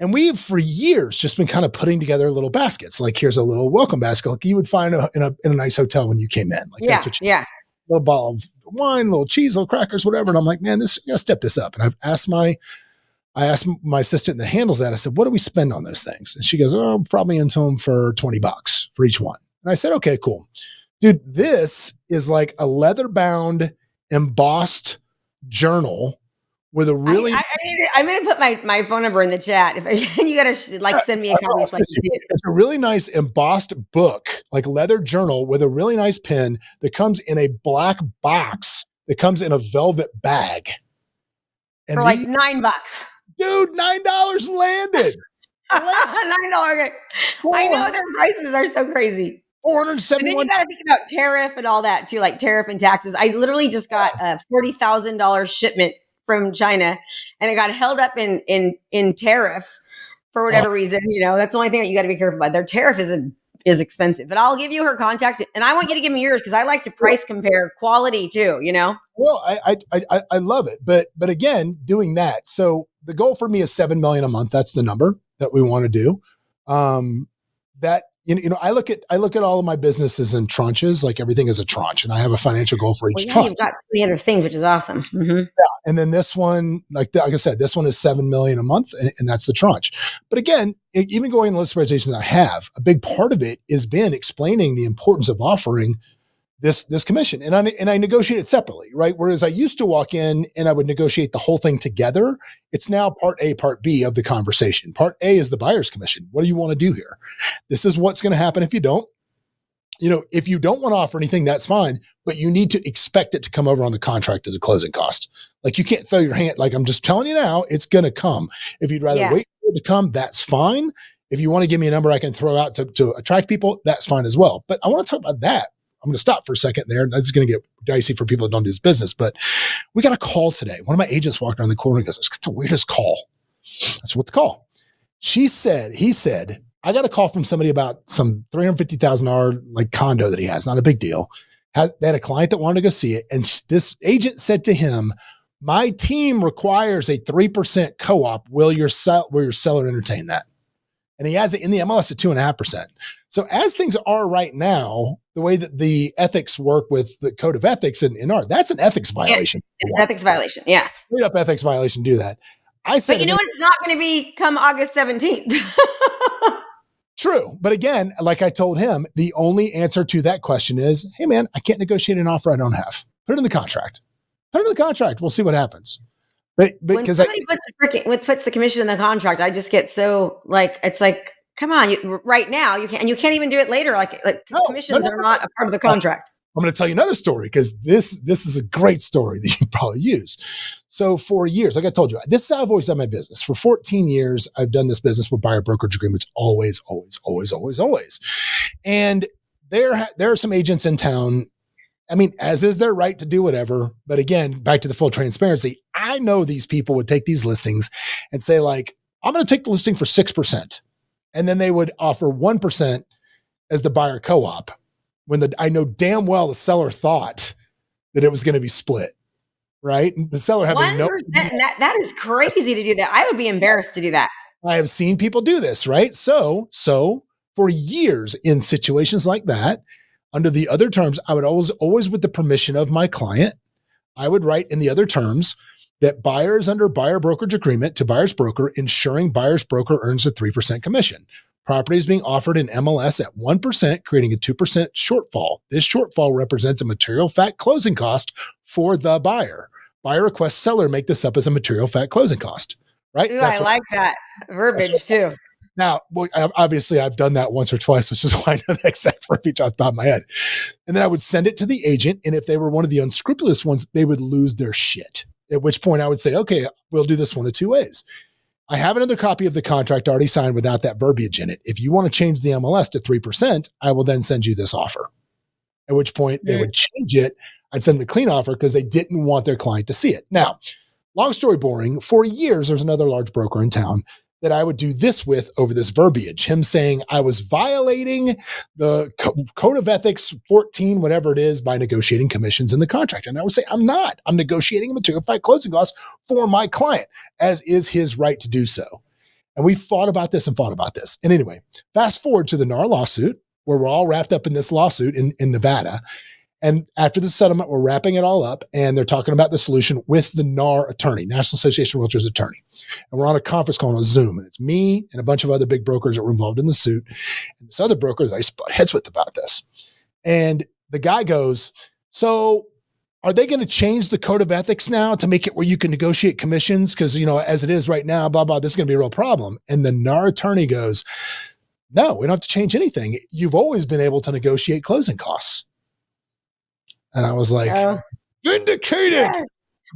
And we've for years just been kind of putting together little baskets. Like here's a little welcome basket like you would find in a nice hotel when you came in. That's what a little bottle of wine, a little cheese, little crackers, whatever. And I'm like, man, step this up. And I asked my assistant that handles that. I said, what do we spend on those things? And she goes, oh, probably into them for $20 for each one. And I said, okay, cool. Dude, this is like a leather bound embossed journal with a really, I'm going to put my phone number in the chat. If you got to send me a copy. It's a really nice embossed book, like leather journal with a really nice pen that comes in a black box that comes in a velvet bag. And for $9. Dude, $9 landed. $9. I know their prices are so crazy. $471. And then you got to think about tariff and all that too, like tariff and taxes. I literally just got a $40,000 shipment from China, and it got held up in tariff for whatever reason. That's the only thing that you got to be careful about. Their tariff is expensive, but I'll give you her contact, and I want you to give me yours because I like to price compare quality too. Well, I love it, but again, doing that. So the goal for me is 7 million a month. That's the number that we want to do. I look at all of my businesses in tranches, like everything is a tranche, and I have a financial goal for each tranche. You've got 3 other things, which is awesome. Mm-hmm. Yeah. And then this one, like I said, this one is 7 million a month, and that's the tranche. But again, even going in the list presentations I have, a big part of it has been explaining the importance of offering this commission. And I negotiate it separately, right? Whereas I used to walk in and I would negotiate the whole thing together. It's now part A, part B of the conversation. Part A is the buyer's commission. What do you want to do here? This is what's going to happen if you don't. if you don't want to offer anything, that's fine, but you need to expect it to come over on the contract as a closing cost. Like you can't throw your hand, like I'm just telling you now, it's going to come. If you'd rather wait for it to come, that's fine. If you want to give me a number I can throw out to attract people, that's fine as well. But I want to talk about that. I'm going to stop for a second there. This is going to get dicey for people that don't do this business, but we got a call today. One of my agents walked around the corner and goes, it's the weirdest call. That's what the call. He said, I got a call from somebody about some $350,000 like condo that he has. Not a big deal. They had a client that wanted to go see it. And this agent said to him, my team requires a 3% co-op. Will your seller entertain that? And he has it in the MLS at 2.5%. So as things are right now, the way that the ethics work with the code of ethics in art, that's an ethics violation. It's an ethics violation. Yes. Straight up ethics violation. Do that. I said, but you know what? It's not going to be come August 17th. True. But again, like I told him, the only answer to that question is, hey man, I can't negotiate an offer I don't have. Put it in the contract. We'll see what happens. But when somebody puts the commission in the contract, I just get so like, it's like, come on, right now you can't even do it later. Commissions are not a part of the contract. I'm going to tell you another story because this is a great story that you can probably use. So for years, like I told you, this is how I've always done my business. For 14 years, I've done this business with buyer brokerage agreements always. And there are some agents in town. I mean, as is their right to do whatever. But again, back to the full transparency, I know these people would take these listings and say like, I'm going to take the listing for 6%. And then they would offer 1% as the buyer co-op when I know damn well the seller thought that it was going to be split, right? The seller having that is crazy to do that. I would be embarrassed to do that. I have seen people do this, right? So for years in situations like that, under the other terms, I would always with the permission of my client, I would write in the other terms that buyers under buyer brokerage agreement to buyer's broker, ensuring buyer's broker earns a 3% commission. Property is being offered in MLS at 1%, creating a 2% shortfall. This shortfall represents a material fact closing cost for the buyer. Buyer requests seller make this up as a material fact closing cost, right? Ooh, I like that verbiage too. Now, obviously, I've done that once or twice, which is why I know the exact verbiage off the top of my head. And then I would send it to the agent. And if they were one of the unscrupulous ones, they would lose their shit. At which point I would say, okay, we'll do this one of two ways. I have another copy of the contract already signed without that verbiage in it. If you want to change the MLS to 3%, I will then send you this offer. At which point they would change it. I'd send them a clean offer because they didn't want their client to see it. Now, long story boring, for years, there's another large broker in town that I would do this with over this verbiage, him saying I was violating the code of ethics 14, whatever it is, by negotiating commissions in the contract. And I would say, I'm not. I'm negotiating a material fact closing cost for my client, as is his right to do so. And we fought about this. And anyway, fast forward to the NAR lawsuit, where we're all wrapped up in this lawsuit in Nevada. And after the settlement, we're wrapping it all up, and they're talking about the solution with the NAR attorney, National Association of Realtors attorney. And we're on a conference call on Zoom, and it's me and a bunch of other big brokers that were involved in the suit, and this other broker that I butt heads with about this. And the guy goes, so are they going to change the code of ethics now to make it where you can negotiate commissions? Because, as it is right now, blah, blah, this is going to be a real problem. And the NAR attorney goes, no, we don't have to change anything. You've always been able to negotiate closing costs. And I was like, vindicated. Yeah.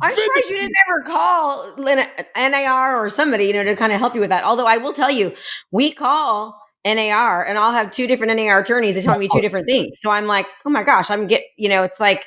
I'm surprised you didn't ever call NAR or somebody, to kind of help you with that. Although I will tell you, we call NAR and I'll have two different NAR attorneys that tell me two different things. So I'm like, oh my gosh, it's like,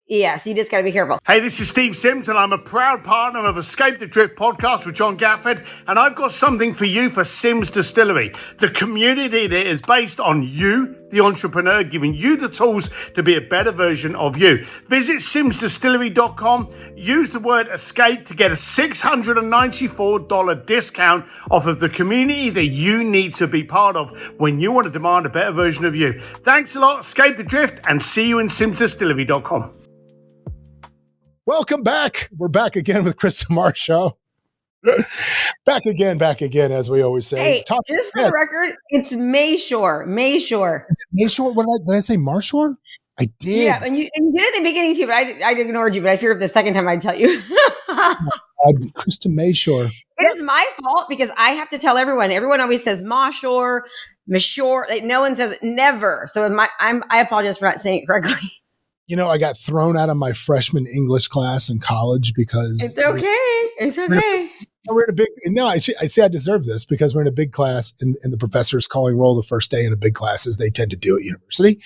yeah, so you just got to be careful. Hey, this is Steve Sims, and I'm a proud partner of Escape the Drift podcast with John Gafford, and I've got something for you for Sims Distillery. The community that is based on you, the entrepreneur, giving you the tools to be a better version of you. Visit simsdistillery.com, use the word escape to get a $694 discount off of the community that you need to be part of when you want to demand a better version of you. Thanks a lot, Escape the Drift, and see you in simsdistillery.com. Welcome back. We're back again with Krista Mashore. back again, as we always say. Hey, just for the record, it's Mayshore. Mayshore. Mayshore? Did I say Marshore? I did. Yeah, and you did at the beginning too, but I ignored you. But I figured the second time I'd tell you. Krista Mashore. It is my fault because I have to tell everyone. Everyone always says Marshore, Mashore. Like, no one says it, never. So I apologize for not saying it correctly. I got thrown out of my freshman English class in college because It's okay. It's okay. we're in a big. No, I say I deserve this because we're in a big class, and the professor's calling roll the first day in a big class, as they tend to do at university.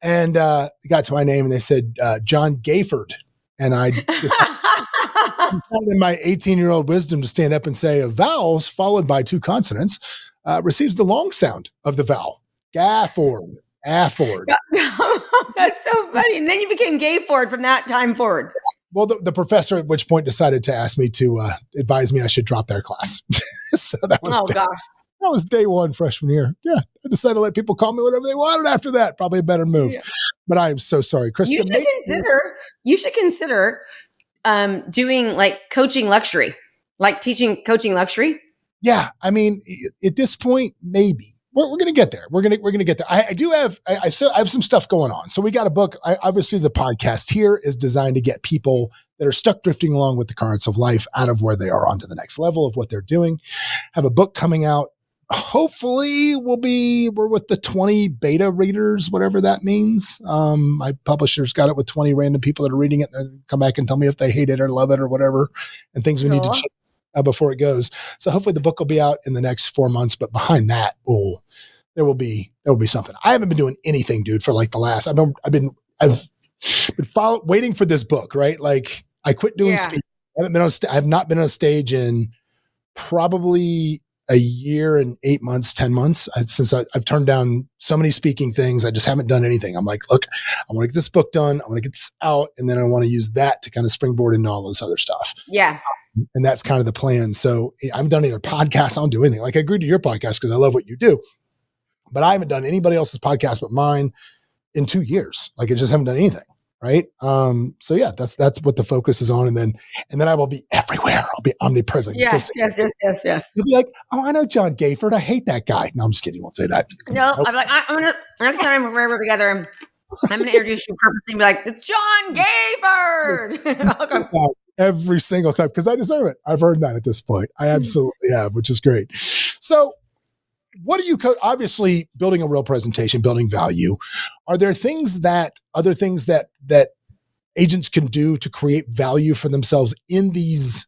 And they got to my name and they said John Gayford, and I decided in my 18-year-old wisdom to stand up and say vowels followed by two consonants receives the long sound of the vowel. Gafford. Afford. That's so funny. And then you became Gayford from that time forward. Well, the professor at which point decided to ask me to advise me I should drop their class. So that was that was day one freshman year. Yeah, I decided to let people call me whatever they wanted after that. Probably a better move. Yeah. But I am so sorry, Krista. You should consider doing like coaching luxury, like teaching coaching luxury. Yeah, I mean, at this point, maybe. We're going to get there. We're going to get there. I have some stuff going on. So we got a book. Obviously, the podcast here is designed to get people that are stuck drifting along with the currents of life out of where they are onto the next level of what they're doing. Have a book coming out. Hopefully, we're with the 20 beta readers, whatever that means. My publisher's got it with 20 random people that are reading it and come back and tell me if they hate it or love it or whatever, and things we need to change before it goes. So hopefully the book will be out in the next 4 months, but behind that, there will be something. I haven't been doing anything, dude, for like the last, I've been waiting for this book, right? Like I quit doing speaking. I have not been on stage in probably a year and 8 months, 10 months since I've turned down so many speaking things. I just haven't done anything. I'm like, look, I want to get this book done. I want to get this out. And then I want to use that to kind of springboard into all this other stuff. Yeah. And that's kind of the plan. So I haven't done either podcasts. I don't do anything. Like I agreed to your podcast because I love what you do, but I haven't done anybody else's podcast but mine in 2 years. Like I just haven't done anything. Right. So yeah, that's what the focus is on. And then I will be everywhere. I'll be omnipresent. Yes. You'll be like, oh, I know John Gayford. I hate that guy. No, I'm just kidding. You won't say that. No, nope. I'm like, next time we're together, I'm going to introduce you purposely and be like, it's John Gayford. Every single time, because I deserve it. I've earned that at this point. I absolutely have, which is great. So what do you obviously building a real presentation, building value? Are there other things that agents can do to create value for themselves in these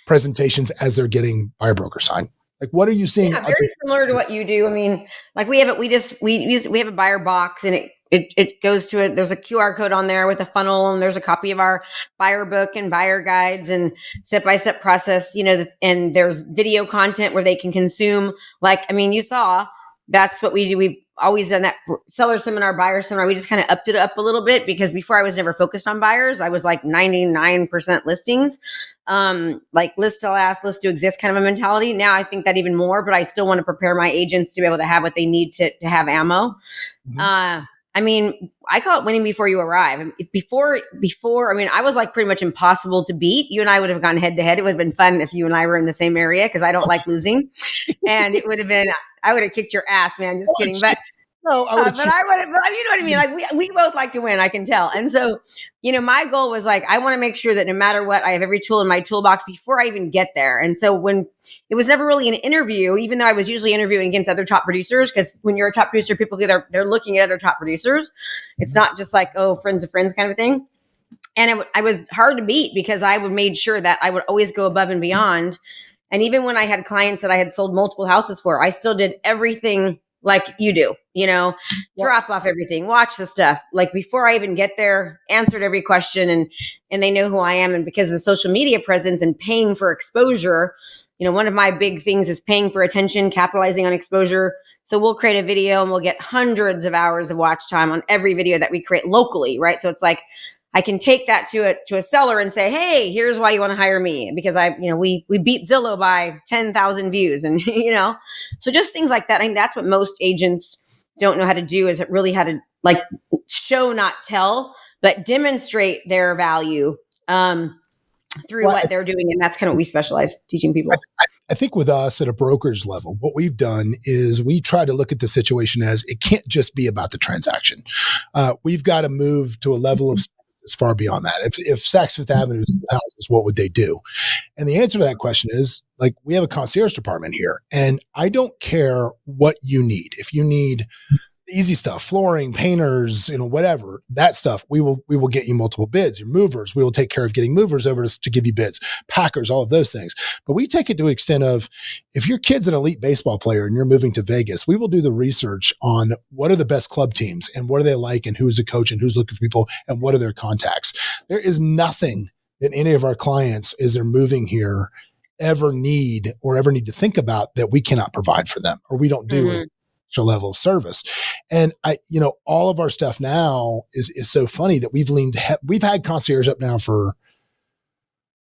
presentations as they're getting buyer broker signed? Like, what are you seeing? Yeah, very similar to what you do. I mean, like we have a buyer box, and it goes to it. There's a QR code on there with a funnel, and there's a copy of our buyer book and buyer guides and step-by-step process, and there's video content where they can consume. Like, I mean, you saw, that's what we do. We've always done that for seller seminar, buyer seminar. We just kind of upped it up a little bit because before I was never focused on buyers. I was like 99% listings, like list to last, list to exist kind of a mentality. Now I think that even more, but I still want to prepare my agents to be able to have what they need to have ammo. Mm-hmm. I mean, I call it winning before you arrive. Before, I mean, I was like pretty much impossible to beat. You and I would have gone head to head. It would have been fun if you and I were in the same area because I don't like losing. And it would have been, I would have kicked your ass, man. Just kidding. But no, I would have, but you know what I mean? Like we both like to win, I can tell. And so, my goal was like, I want to make sure that no matter what, I have every tool in my toolbox before I even get there. And so when it was never really an interview, even though I was usually interviewing against other top producers, because when you're a top producer, people they're looking at other top producers. It's not just like, oh, friends of friends kind of thing. And I was hard to beat because I would made sure that I would always go above and beyond. And even when I had clients that I had sold multiple houses for, I still did everything like you do, drop off everything, watch the stuff. Like before I even get there, answered every question and they know who I am. And because of the social media presence and paying for exposure, one of my big things is paying for attention, capitalizing on exposure. So we'll create a video and we'll get hundreds of hours of watch time on every video that we create locally, right? So it's like, I can take that to a seller and say, hey, here's why you want to hire me. Because we beat Zillow by 10,000 views and, so just things like that. I think that's what most agents don't know how to do is it really how to like show, not tell, but demonstrate their value through what they're doing. And that's kind of what we specialize teaching people. I think with us at a brokerage level, what we've done is we try to look at the situation as it can't just be about the transaction. We've got to move to a level of It's far beyond that. If Saks Fifth Avenue is houses, what would they do? And the answer to that question is, like, we have a concierge department here, and I don't care what you need. If you need easy stuff, flooring, painters, whatever, that stuff, we will get you multiple bids. Your movers, we will take care of getting movers over to give you bids, packers, all of those things. But we take it to the extent of, if your kid's an elite baseball player and you're moving to Vegas, we will do the research on what are the best club teams and what are they like and who's the coach and who's looking for people and what are their contacts. There is nothing that any of our clients, as they're moving here, ever need to think about that we cannot provide for them, or we don't do as level of service. And all of our stuff now is so funny that we've had concierge up now for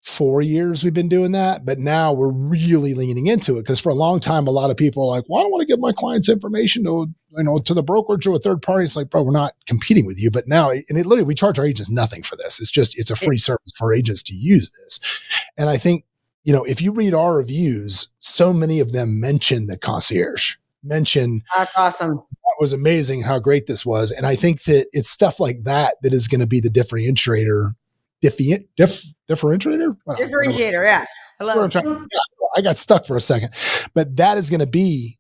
4 years. We've been doing that, but now we're really leaning into it, because for a long time, a lot of people are like, well, I don't want to give my clients information to the brokerage or a third party. It's like, bro, we're not competing with you. But now, literally, we charge our agents nothing for this. It's a free service for agents to use this. And I think, if you read our reviews, so many of them mention the concierge. That's awesome. That was amazing how great this was. And I think that it's stuff like that is going to be the differentiator. Differentiator, yeah. Hello. I got stuck for a second, but that is going to be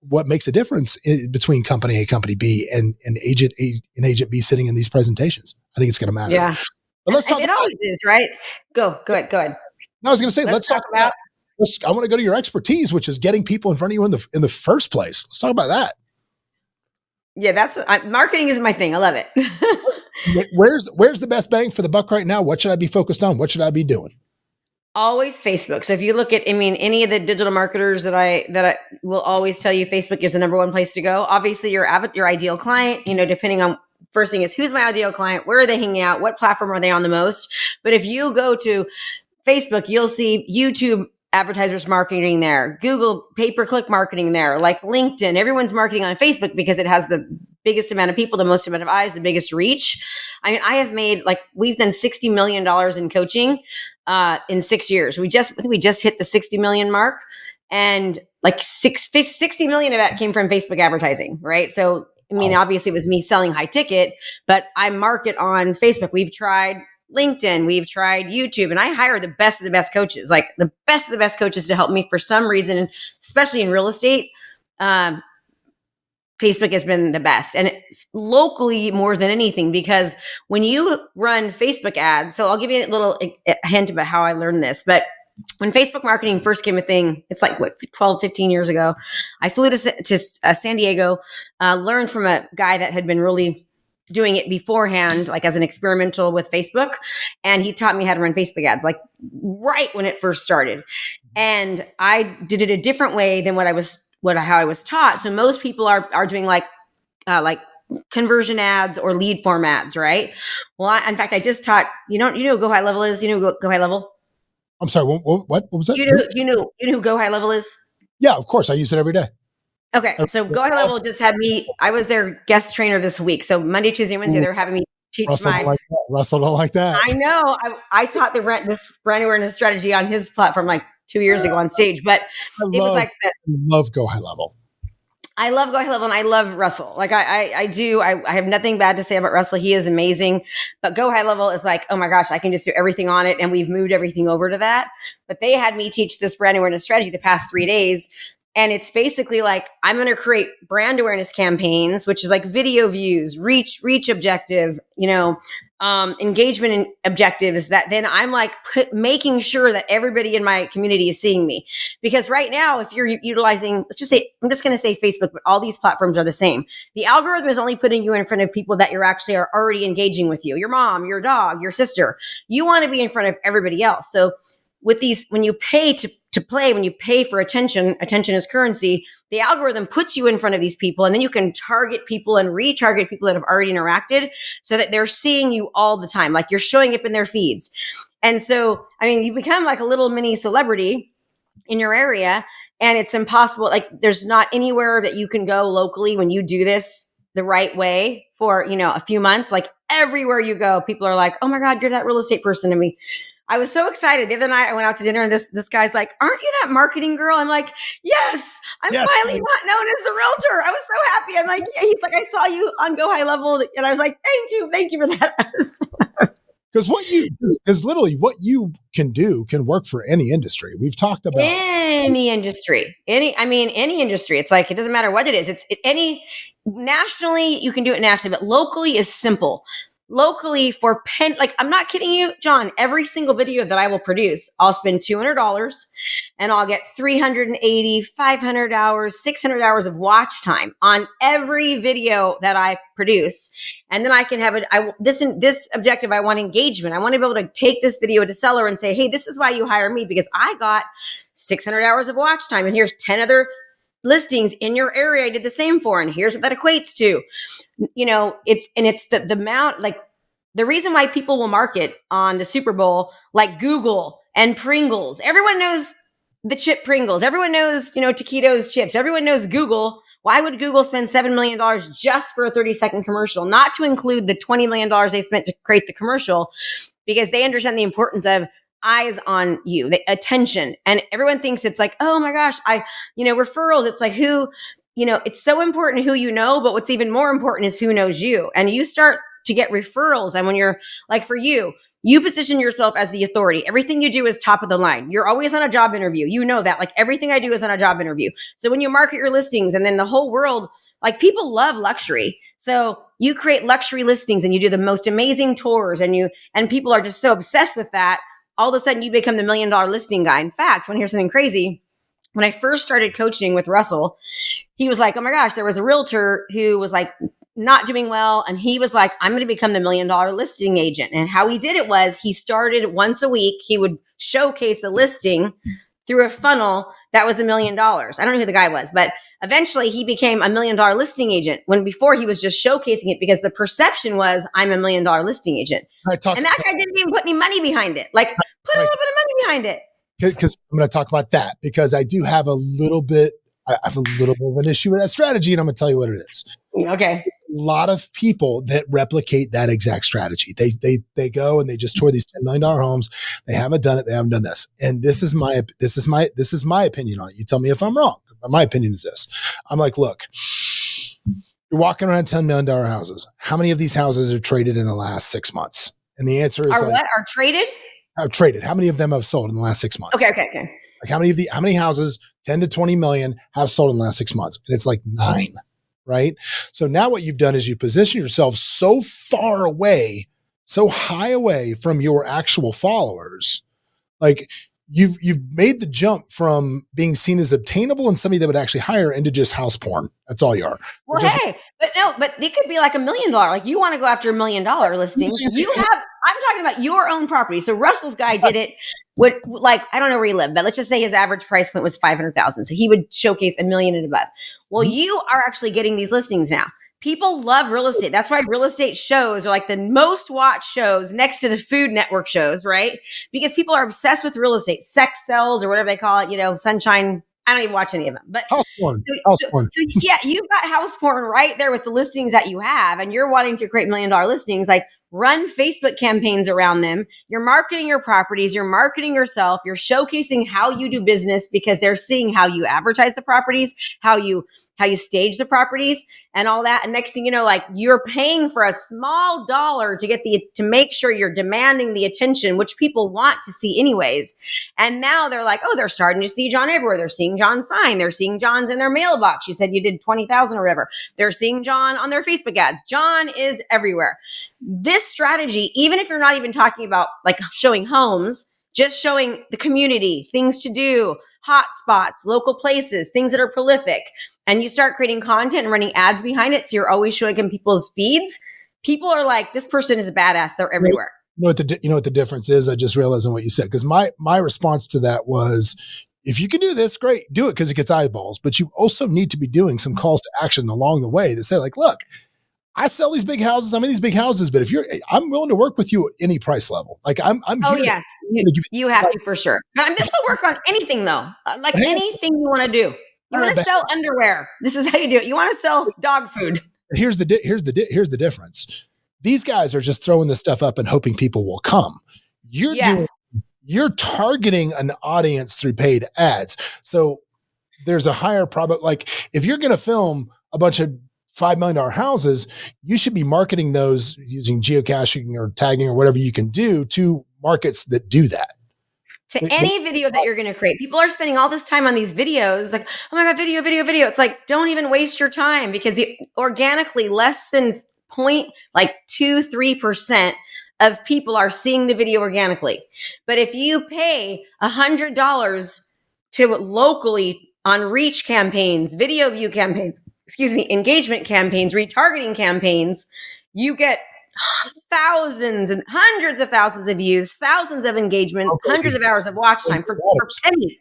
what makes a difference between company A, company B, and agent A and agent B sitting in these presentations. I think it's going to matter. Yeah. But let's talk. It always is, right? Go ahead. No, I was going to say, let's talk about. I want to go to your expertise, which is getting people in front of you in the first place. Let's talk about that. Yeah, marketing is my thing. I love it. Where's the best bang for the buck right now? What should I be focused on? What should I be doing? Always Facebook. So if you look at, any of the digital marketers that I will always tell you, Facebook is the number one place to go. Obviously, your ideal client, depending on, first thing is, who's my ideal client? Where are they hanging out? What platform are they on the most? But if you go to Facebook, you'll see YouTube advertisers marketing there, Google pay-per-click marketing there, like LinkedIn. Everyone's marketing on Facebook because it has the biggest amount of people, the most amount of eyes, the biggest reach. I have made, we've done $60 million in coaching in 6 years. I think we just hit the 60 million mark, and 60 million of that came from Facebook advertising, right? So, obviously it was me selling high ticket, but I market on Facebook. We've tried LinkedIn, we've tried YouTube, and I hire the best of the best coaches, the best of the best coaches to help me. For some reason, especially in real estate, Facebook has been the best, and it's locally more than anything, because when you run Facebook ads, so I'll give you a little hint about how I learned this, but when Facebook marketing first came a thing, it's 12, 15 years ago, I flew to San Diego, learned from a guy that had been really doing it beforehand, as an experimental with Facebook. And he taught me how to run Facebook ads, right when it first started. And I did it a different way than how I was taught. So most people are doing conversion ads or lead form ads, right? Well, in fact, I just taught, who Go High Level is? Go High Level? I'm sorry, what was that? You know who Go High Level is? Yeah, of course. I use it every day. Okay, so Go High Level just had me. I was their guest trainer this week. So Monday, Tuesday, Wednesday, they're having me teach Russell don't like that. I know. I taught this brand awareness strategy on his platform 2 years ago on stage, but it was like that. I love Go High Level. I love Go High Level, and I love Russell. I do. I have nothing bad to say about Russell. He is amazing. But Go High Level is oh my gosh, I can just do everything on it. And we've moved everything over to that. But they had me teach this brand awareness strategy the past 3 days. And it's basically I'm going to create brand awareness campaigns, which is video views, reach objective, engagement and objectives, that then I'm making sure that everybody in my community is seeing me. Because right now, if you're utilizing, I'm just going to say Facebook, but all these platforms are the same. The algorithm is only putting you in front of people that are already engaging with you, your mom, your dog, your sister. You want to be in front of everybody else. So with these, when you pay to play, when you pay for attention is currency, the algorithm puts you in front of these people, and then you can target people and retarget people that have already interacted, so that they're seeing you all the time. You're showing up in their feeds. And so, you become a little mini celebrity in your area, and it's impossible. There's not anywhere that you can go locally when you do this the right way for, a few months. Everywhere you go, people are like, oh my God, you're that real estate person to me. I was so excited. The other night I went out to dinner, and this guy's like, aren't you that marketing girl? I'm like, yes, I'm finally not known as the realtor. I was so happy. I'm like, yeah. He's like, I saw you on Go High Level. And I was like, thank you for that. because literally what you can do can work for any industry. We've talked about any industry, any industry. It's like, it doesn't matter what it is. Any nationally, you can do it nationally, but locally is simple. Locally for like, I'm not kidding you, John, every single video that I will produce, I'll spend $200 and I'll get 380, 500 hours, 600 hours of watch time on every video that I produce. And then I can have this objective. I want engagement. I want to be able to take this video to seller and say, hey, this is why you hire me, because I got 600 hours of watch time. And here's 10 other listings in your area I did the same for. And here's what that equates to. It's the amount, like the reason why people will market on the Super Bowl, like Google and Pringles. Everyone knows the chip Pringles. Everyone knows, taquitos chips. Everyone knows Google. Why would Google spend $7 million just for a 30-second commercial? Not to include the $20 million they spent to create the commercial, because they understand the importance of eyes on you, the attention. And everyone thinks it's like, oh my gosh, referrals. It's like it's so important who you know, but what's even more important is who knows you. And you start to get referrals. And when you're like, for you position yourself as the authority. Everything you do is top of the line. You're always on a job interview. You know that. Like, everything I do is on a job interview. So when you market your listings, and then the whole world, like, people love luxury. So you create luxury listings and you do the most amazing tours, and people are just so obsessed with that. All of a sudden you become the $1 million listing guy. In fact, want to hear something crazy? When I first started coaching with Russell, he was like, oh my gosh, there was a realtor who was like not doing well. And he was like, I'm going to become the $1 million listing agent. And how he did it was, he started once a week. He would showcase a listing through a funnel that was $1 million. I don't know who the guy was, but eventually he became a $1 million listing agent, when before he was just showcasing it because the perception was, I'm a $1 million listing agent. And that guy didn't even put any money behind it. Like, put a little bit of money behind it. Because I'm going to talk about that, because I do have a little bit of an issue with that strategy, and I'm going to tell you what it is. Okay. A lot of people that replicate that exact strategy. They go and they just tour these $10 million homes. They haven't done it. They haven't done this. And this is my opinion on it. You tell me if I'm wrong. My opinion is this. I'm like, look, you're walking around $10 million houses. How many of these houses are traded in the last 6 months? And the answer is Are traded? Are traded. How many of them have sold in the last 6 months? Okay. Like, how many houses, 10 to 20 million, have sold in the last 6 months? And it's like 9, right? So now what you've done is you position yourself so far away, so high away from your actual followers. Like, you've made the jump from being seen as obtainable and somebody that would actually hire into just house porn. That's all you are. Well, but it could be like $1 million. Like, you want to go after $1 million listing. I'm talking about your own property. So Russell's guy did it with, like, I don't know where he lived, but let's just say his average price point was 500,000. So he would showcase $1 million and above. Well, you are actually getting these listings now. People love real estate. That's why real estate shows are like the most watched shows next to the Food Network shows, right? Because people are obsessed with real estate, sex sells or whatever they call it, sunshine. I don't even watch any of them, but house porn. So yeah, you've got house porn right there with the listings that you have, and you're wanting to create $1 million listings. Like, run Facebook campaigns around them. You're marketing your properties. You're marketing yourself. You're showcasing how you do business, because they're seeing how you advertise the properties, how you stage the properties and all that. And next thing you know, like, you're paying for a small dollar to make sure you're demanding the attention, which people want to see anyways. And now they're like, oh, they're starting to see John everywhere. They're seeing John's sign. They're seeing John's in their mailbox. You said you did 20,000 or whatever. They're seeing John on their Facebook ads. John is everywhere. This strategy, even if you're not even talking about like showing homes, just showing the community, things to do, hot spots, local places, things that are prolific, and you start creating content and running ads behind it, so you're always showing in people's feeds, people are like, this person is a badass. They're everywhere. You know what the difference is? I just realized on what you said, because my response to that was, if you can do this, great, do it, because it gets eyeballs. But you also need to be doing some calls to action along the way that say, like, look, I sell these big houses. I'm in these big houses, but I'm willing to work with you at any price level. Like, I'm oh here yes, you have to for sure. This will work on anything though. Like anything you want to do. You want to sell underwear. This is how you do it. You want to sell dog food. Here's the difference. These guys are just throwing this stuff up and hoping people will come. You're targeting an audience through paid ads. So there's a higher probability. Like, if you're going to film a bunch of $5 million houses, you should be marketing those using geocaching or tagging or whatever you can do to markets that do that. To any video that you're going to create. People are spending all this time on these videos, like, oh my God, video. It's like, don't even waste your time, because organically less than 0.2-3% of people are seeing the video organically. But if you pay $100 to locally on reach campaigns, video view campaigns, engagement campaigns, retargeting campaigns, you get thousands and hundreds of thousands of views, thousands of engagements, hundreds of hours of watch time for pennies.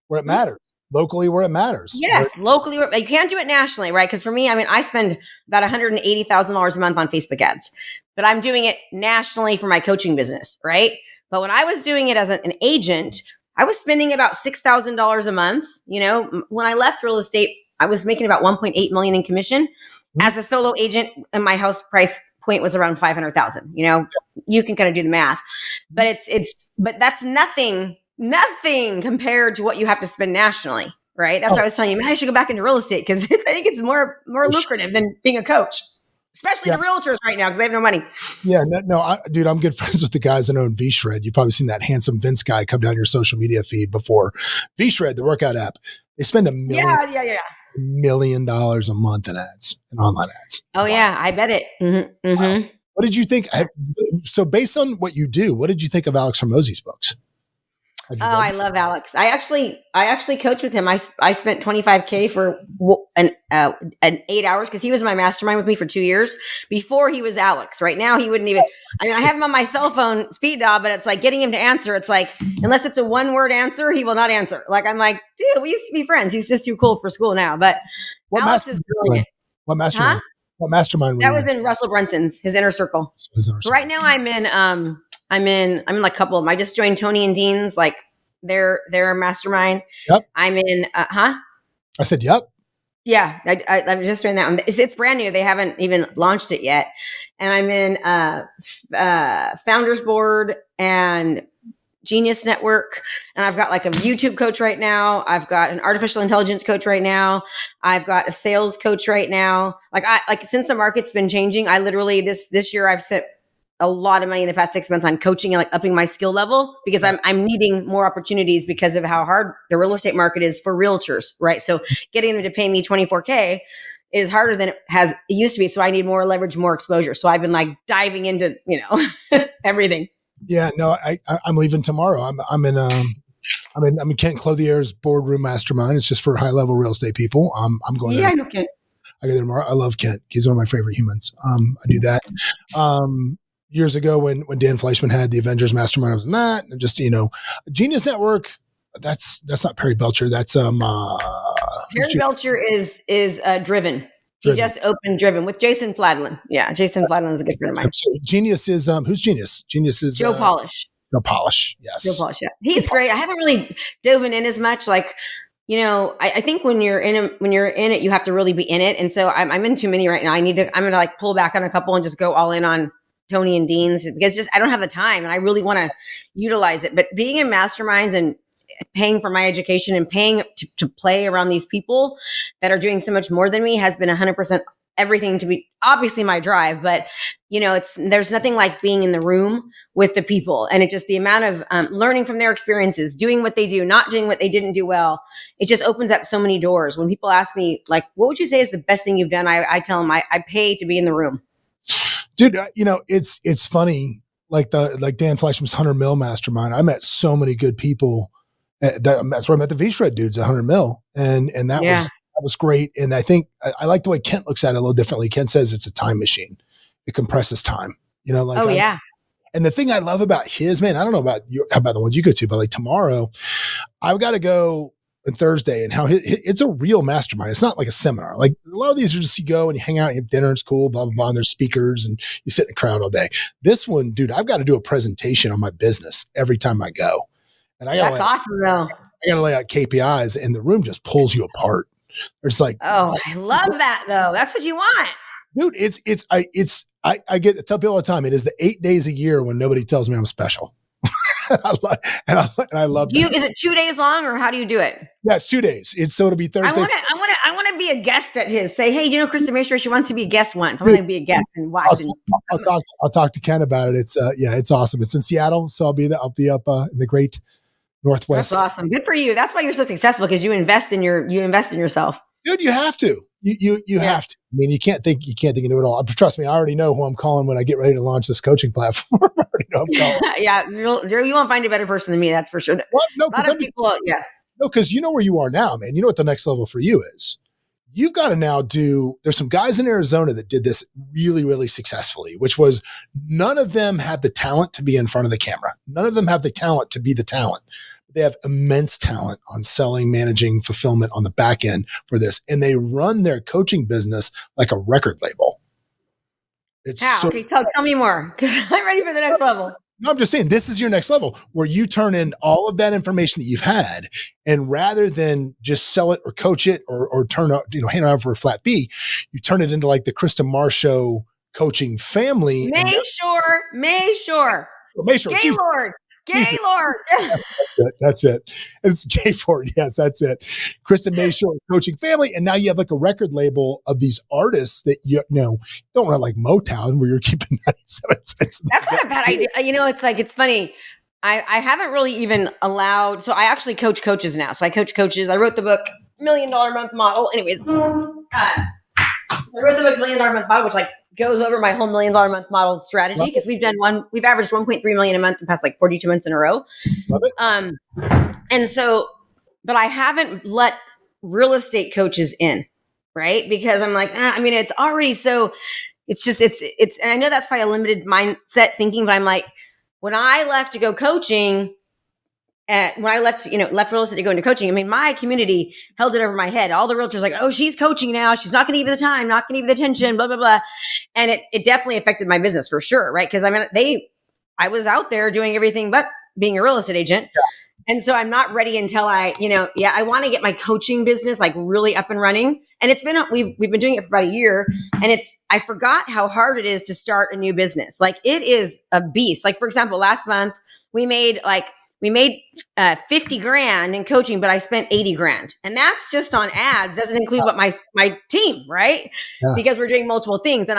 Where it matters. Locally, where it matters. Yes, locally. You can't do it nationally, right? Because for me, I spend about $180,000 a month on Facebook ads, but I'm doing it nationally for my coaching business, right? But when I was doing it as an agent, I was spending about $6,000 a month. When I left real estate, I was making about $1.8 million in commission. As a solo agent, and my house price point was around 500,000. You can kind of do the math, but but that's nothing compared to what you have to spend nationally, right? That's why I was telling you, man, I should go back into real estate, because I think it's more lucrative than being a coach, especially the realtors right now, because they have no money. Yeah, dude, I'm good friends with the guys that own V-Shred. You've probably seen that handsome Vince guy come down your social media feed before. V-Shred, the workout app, they spend $1 million a month in ads, in online ads. Oh, yeah, I bet it. Mm-hmm. Mm-hmm. Wow. What did you think? So based on what you do, what did you think of Alex Hormozi's books? I love Alex. I actually coached with him. I spent $25K for an 8 hours, because he was my mastermind with me for 2 years before he was Alex. Right now, he wouldn't even. I have him on my cell phone speed dial, but it's like getting him to answer. It's like, unless it's a 1-word answer, he will not answer. Like, I'm like, dude, we used to be friends. He's just too cool for school now. But Alex is brilliant. What mastermind? Huh? What mastermind? That was in Russell Brunson's, his inner circle. Right now, I'm in like a couple of them. I just joined Tony and Dean's, like their mastermind. Yep. I'm in, I said, yep. Yeah. I just joined that one. It's brand new. They haven't even launched it yet. And I'm in Founders Board and Genius Network. And I've got like a YouTube coach right now. I've got an artificial intelligence coach right now. I've got a sales coach right now. Like since the market's been changing, I literally this year I've spent a lot of money in the past 6 months on coaching and like upping my skill level, because I'm needing more opportunities because of how hard the real estate market is for realtors, right? So getting them to pay me $24K is harder than it used to be. So I need more leverage, more exposure. So I've been like diving into, everything. Yeah, no, I'm leaving tomorrow. I'm in Kent Clothier's boardroom mastermind. It's just for high level real estate people. I'm going. Yeah, I know Kent. I go there tomorrow. I love Kent. He's one of my favorite humans. I do that. Years ago when Dan Fleischman had the Avengers Mastermind, I was in that. And just, Genius Network, that's not Perry Belcher. That's Perry Belcher is Driven. He just opened Driven with Jason Fladlin. Yeah, Jason Fladlin is a good friend of mine. So Genius is who's Genius? Genius is Joe Polish. Joe Polish, yes. Joe Polish, yeah. He's great. I haven't really dove in as much. Like, I think when you're in it, you have to really be in it. And so I'm in too many right now. I'm gonna like pull back on a couple and just go all in on Tony and Dean's, because I don't have the time and I really want to utilize it. But being in masterminds and paying for my education and paying to play around these people that are doing so much more than me has been 100% everything to be obviously my drive. But there's nothing like being in the room with the people, and it just the amount of learning from their experiences, doing what they do, not doing what they didn't do well. It just opens up so many doors. When people ask me like, what would you say is the best thing you've done? I tell them I pay to be in the room. Dude, it's funny. Like Dan Fleischman's 100 mil mastermind. I met so many good people. That's where I met the V-Shred dudes, 100 mil, and that was great. And I think I like the way Kent looks at it a little differently. Kent says it's a time machine. It compresses time. And the thing I love about his, man, I don't know about the ones you go to, but like tomorrow, I've got to go on Thursday, and how it's a real mastermind. It's not like a seminar. Like a lot of these are just you go and you hang out, you have dinner, it's cool, blah, blah, blah. And there's speakers and you sit in a crowd all day. This one, dude, I've got to do a presentation on my business every time I go. And that's awesome though. I got to lay out KPIs, and the room just pulls you apart. It's like, oh, I love that though. That's what you want. Dude, I tell people all the time, it is the 8 days a year when nobody tells me I'm special. and I love that. Is it 2 days long, or how do you do it? Yeah, it's 2 days. It'll be Thursday. I want want to be a guest at his. Say, hey, Krista Mashore, she wants to be a guest once. I want to be a guest and watch. I'll talk to Ken about it. It's it's awesome. It's in Seattle, so I'll be up in the great Northwest. That's awesome. Good for you. That's why you're so successful, because you invest in yourself. Dude, you have to. You have to. I mean, you can't think you know it all. Trust me, I already know who I'm calling when I get ready to launch this coaching platform. I already know I'm calling. Yeah, you won't find a better person than me. That's for sure. What? No, because you know where you are now, man. You know what the next level for you is. You've got to now there's some guys in Arizona that did this really, really successfully, which was none of them have the talent to be in front of the camera. None of them have the talent to be the talent. They have immense talent on selling, managing, fulfillment on the back end for this. And they run their coaching business like a record label. Okay, tell me more, because I'm ready for the next level. No, I'm just saying, this is your next level where you turn in all of that information that you've had, and rather than just sell it or coach it or turn out, hand it out for a flat fee, you turn it into like the Krista Mashore coaching family. Mashore. Gaylord. That's it. It's Gaylord. Yes, that's it. Krista Mashore coaching family. And now you have like a record label of these artists that don't run like Motown where you're keeping 97 cents. That's not a bad idea. It's funny. I haven't really even allowed, so I actually coach coaches now. So I coach coaches. I wrote the book $1 Million Month Model. Anyways, so I wrote the book $1 Million Month Model, which goes over my whole $1 Million Month Model strategy, because we've averaged 1.3 million a month the past 42 months in a row. Love it. And so, but I haven't let real estate coaches in, right? Because I'm like, it's already so, it's and I know that's probably a limited mindset thinking, but I'm like, when I left to go coaching, when I left real estate to go into coaching, my community held it over my head. All the realtors like, oh, she's coaching now. She's not going to give you the time, not going to give you the attention, blah, blah, blah. And it definitely affected my business for sure. Right. Because I was out there doing everything but being a real estate agent. Yeah. And so I'm not ready until I want to get my coaching business really up and running. And we've been doing it for about a year, and I forgot how hard it is to start a new business. It is a beast. For example, last month we made 50 grand in coaching, but I spent 80 grand. And that's just on ads. Doesn't include what my team, right? Yeah. Because we're doing multiple things. And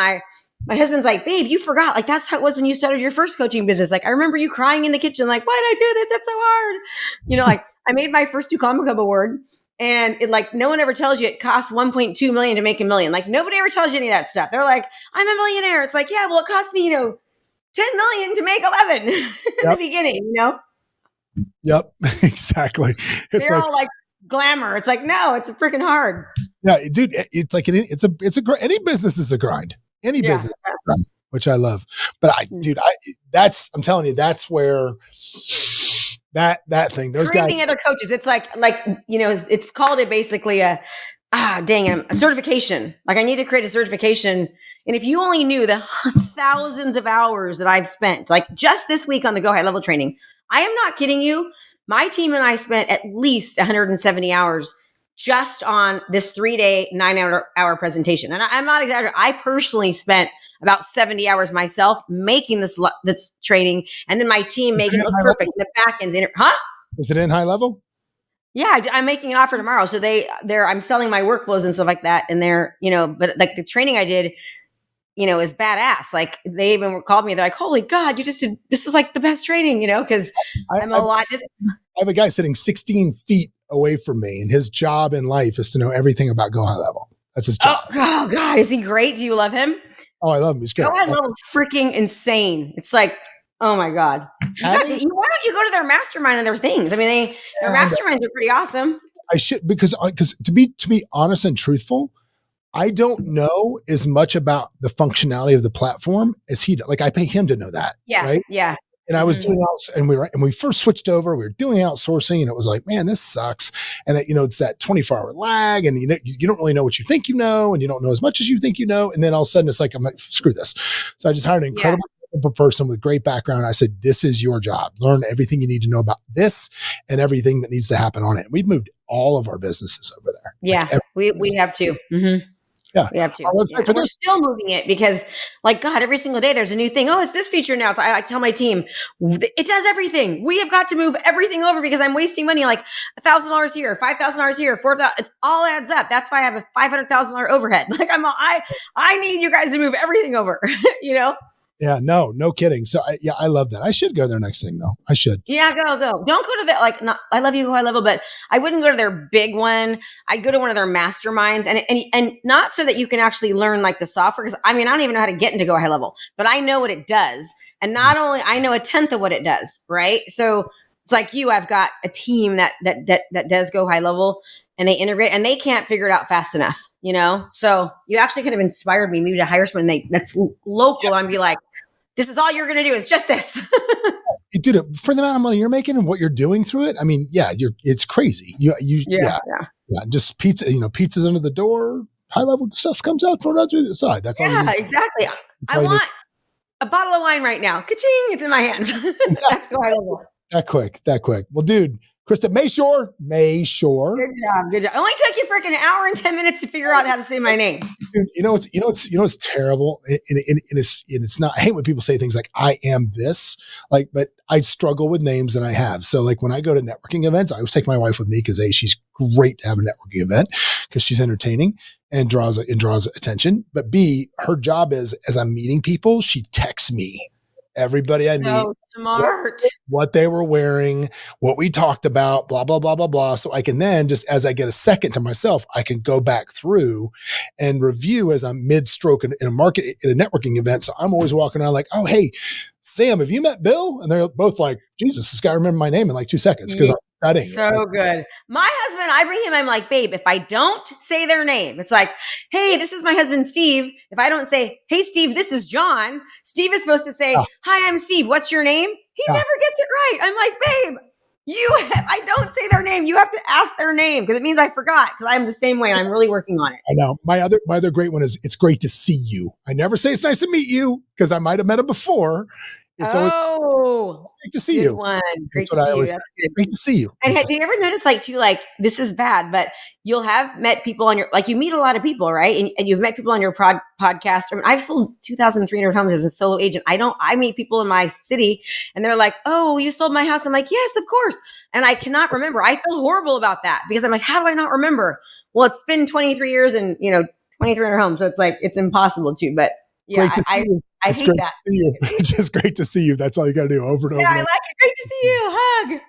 my husband's like, babe, you forgot. That's how it was when you started your first coaching business. I remember you crying in the kitchen, why did I do this? It's so hard. I made my first 2 Comma Club award, and no one ever tells you it costs 1.2 million to make $1 million. Nobody ever tells you any of that stuff. They're like, I'm a millionaire. It's yeah, well, it cost me, 10 million to make 11 in the beginning, Yep, exactly. They're all glamour. It's no, it's freaking hard. Yeah, dude, it's any business is a grind. Any business is a grind, which I love. But I'm telling you, that's where that thing, those creating guys. Other coaches. It's it's called basically a certification. I need to create a certification. And if you only knew the thousands of hours that I've spent, just this week on the Go High Level training, I am not kidding you. My team and I spent at least 170 hours just on this 3-day, 9-hour presentation. And I'm not exaggerating. I personally spent about 70 hours myself making this training, and then my team making it look perfect. The back end's Is it in High Level? Yeah, I'm making an offer tomorrow. So I'm selling my workflows and stuff like that. And but the training I did, is badass. They even called me. They're like, holy God, you just did, this is the best training, because I have a guy sitting 16 feet away from me, and his job in life is to know everything about Go High Level. That's his job. Oh God, is he great? Do you love him? Oh, I love him. He's great. Go High Level is freaking insane. It's oh my God. Why don't you go to their mastermind and their things? Their masterminds are pretty awesome. I should, because to be honest and truthful, I don't know as much about the functionality of the platform as he does. I pay him to know that. Yeah. Right. Yeah. And I was doing and we first switched over, we were doing outsourcing, and it was man, this sucks. And it's that 24-hour lag, and you don't really know what you think you know, and you don't know as much as you think you know. And then all of a sudden it's I'm like, screw this. So I just hired an incredible person with great background. I said, this is your job. Learn everything you need to know about this and everything that needs to happen on it. And we've moved all of our businesses over there. Yeah, we have to. Mm-hmm. Yeah. We have to. Our website for We're this. still moving it because, like, God, every single day there's a new thing. Oh, it's this feature now. So I tell my team, it does everything. We have got to move everything over because I'm wasting money, like $1,000 here, $5,000 here, $4,000. It all adds up. That's why I have a $500,000 overhead. Like I need you guys to move everything over. You know. Yeah, no kidding. So I love that. I should go there next thing though. I should. Yeah, go. Don't go to the I love you, go high level, but I wouldn't go to their big one. I'd go to one of their masterminds, and not so that you can actually learn like the software. Because I don't even know how to get into go high level, but I know what it does, and not only I know 1/10 of what it does, right? So it's like you. I've got a team that does go high level, and they integrate, and they can't figure it out fast enough, you know. So you actually could have inspired me maybe to hire someone that's local and be like, this is all you're going to do. It's just this. Dude, for the amount of money you're making and what you're doing through it, it's crazy. Yeah. Just pizza, pizzas under the door, high level stuff comes out from another side. That's all. Yeah, exactly. I want a bottle of wine right now. Ka-ching! It's in my hands. That's go high level. That quick. Well, dude, Krista Mashore. Good job. It only took you freaking an hour and 10 minutes to figure out how to say my name. Dude, it's terrible. And it's not. I hate when people say things like "I am this," but I struggle with names, and I have. So, like when I go to networking events, I always take my wife with me because she's great to have a networking event because she's entertaining and draws attention. But B, her job is as I'm meeting people, she texts me everybody I meet. Smart. What they were wearing, what we talked about, blah, blah, blah, blah, blah. So I can then, just as I get a second to myself, I can go back through and review as I'm mid-stroke in a networking event. So I'm always walking around like, oh, hey, Sam, have you met Bill? And they're both like, Jesus, this guy remembered my name in like 2 seconds because I'm studying. So good. My husband, I bring him, I'm like, babe, if I don't say their name, it's like, hey, this is my husband, Steve. If I don't say, hey, Steve, this is John, Steve is supposed to say, hi, I'm Steve. What's your name? He never gets it right. I'm like, babe, I don't say their name. You have to ask their name because it means I forgot because I'm the same way. I'm really working on it. I know. My other great one is it's great to see you. I never say it's nice to meet you because I might have met him before. It's always great to see you. Great to see you. That's good. Great to see you. And do you ever notice this is bad, but you'll have met people on you meet a lot of people, right? And you've met people on your podcast. I've sold 2,300 homes as a solo agent. I meet people in my city and they're like, oh, you sold my house. I'm like, yes, of course. And I cannot remember. I feel horrible about that because I'm like, how do I not remember? Well, it's been 23 years and 2,300 homes. So it's like, it's impossible to, but yeah, I hate that. It's just great to see you. That's all you got to do over and over. Yeah, I like it. Great to see you. Hug.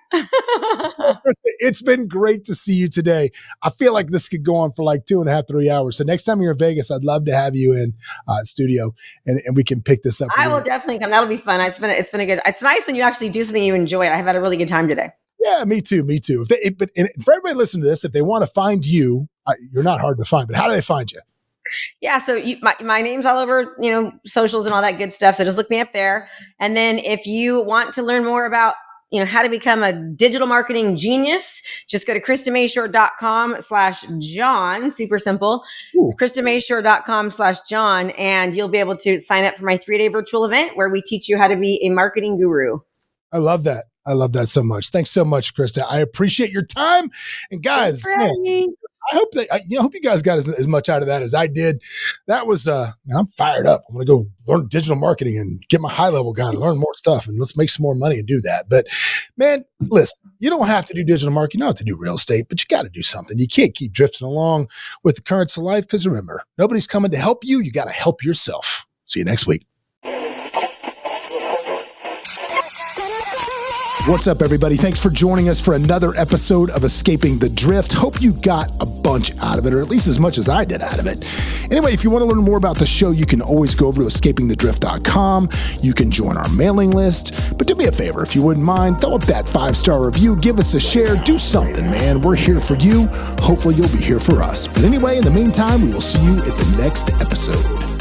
It's been great to see you today. I feel like this could go on for like 2.5, 3 hours. So next time you're in Vegas, I'd love to have you in studio and we can pick this up. I will definitely come. That'll be fun. It's been a good. It's nice when you actually do something you enjoy. I've had a really good time today. Yeah, me too. But for everybody listening to this, if they want to find you, you're not hard to find. But how do they find you? Yeah. So my name's all over, socials and all that good stuff. So just look me up there. And then if you want to learn more about, how to become a digital marketing genius, just go to KristaMashore.com/John. Super simple. KristaMashore.com/John. And you'll be able to sign up for my 3-day virtual event where we teach you how to be a marketing guru. I love that. I love that so much. Thanks so much, Krista. I appreciate your time. And guys, I hope hope you guys got as much out of that as I did. That was, I'm fired up. I'm going to go learn digital marketing and get my high level guy to learn more stuff and let's make some more money and do that. But man, listen, you don't have to do digital marketing. You don't have to do real estate, but you got to do something. You can't keep drifting along with the currents of life because remember, nobody's coming to help you. You got to help yourself. See you next week. What's up, everybody? Thanks for joining us for another episode of Escaping the Drift. Hope you got a bunch out of it, or at least as much as I did out of it. Anyway, if you want to learn more about the show, you can always go over to escapingthedrift.com. You can join our mailing list. But do me a favor, if you wouldn't mind, throw up that 5-star review, give us a share, do something, man. We're here for you. Hopefully you'll be here for us. But anyway, in the meantime, we will see you at the next episode.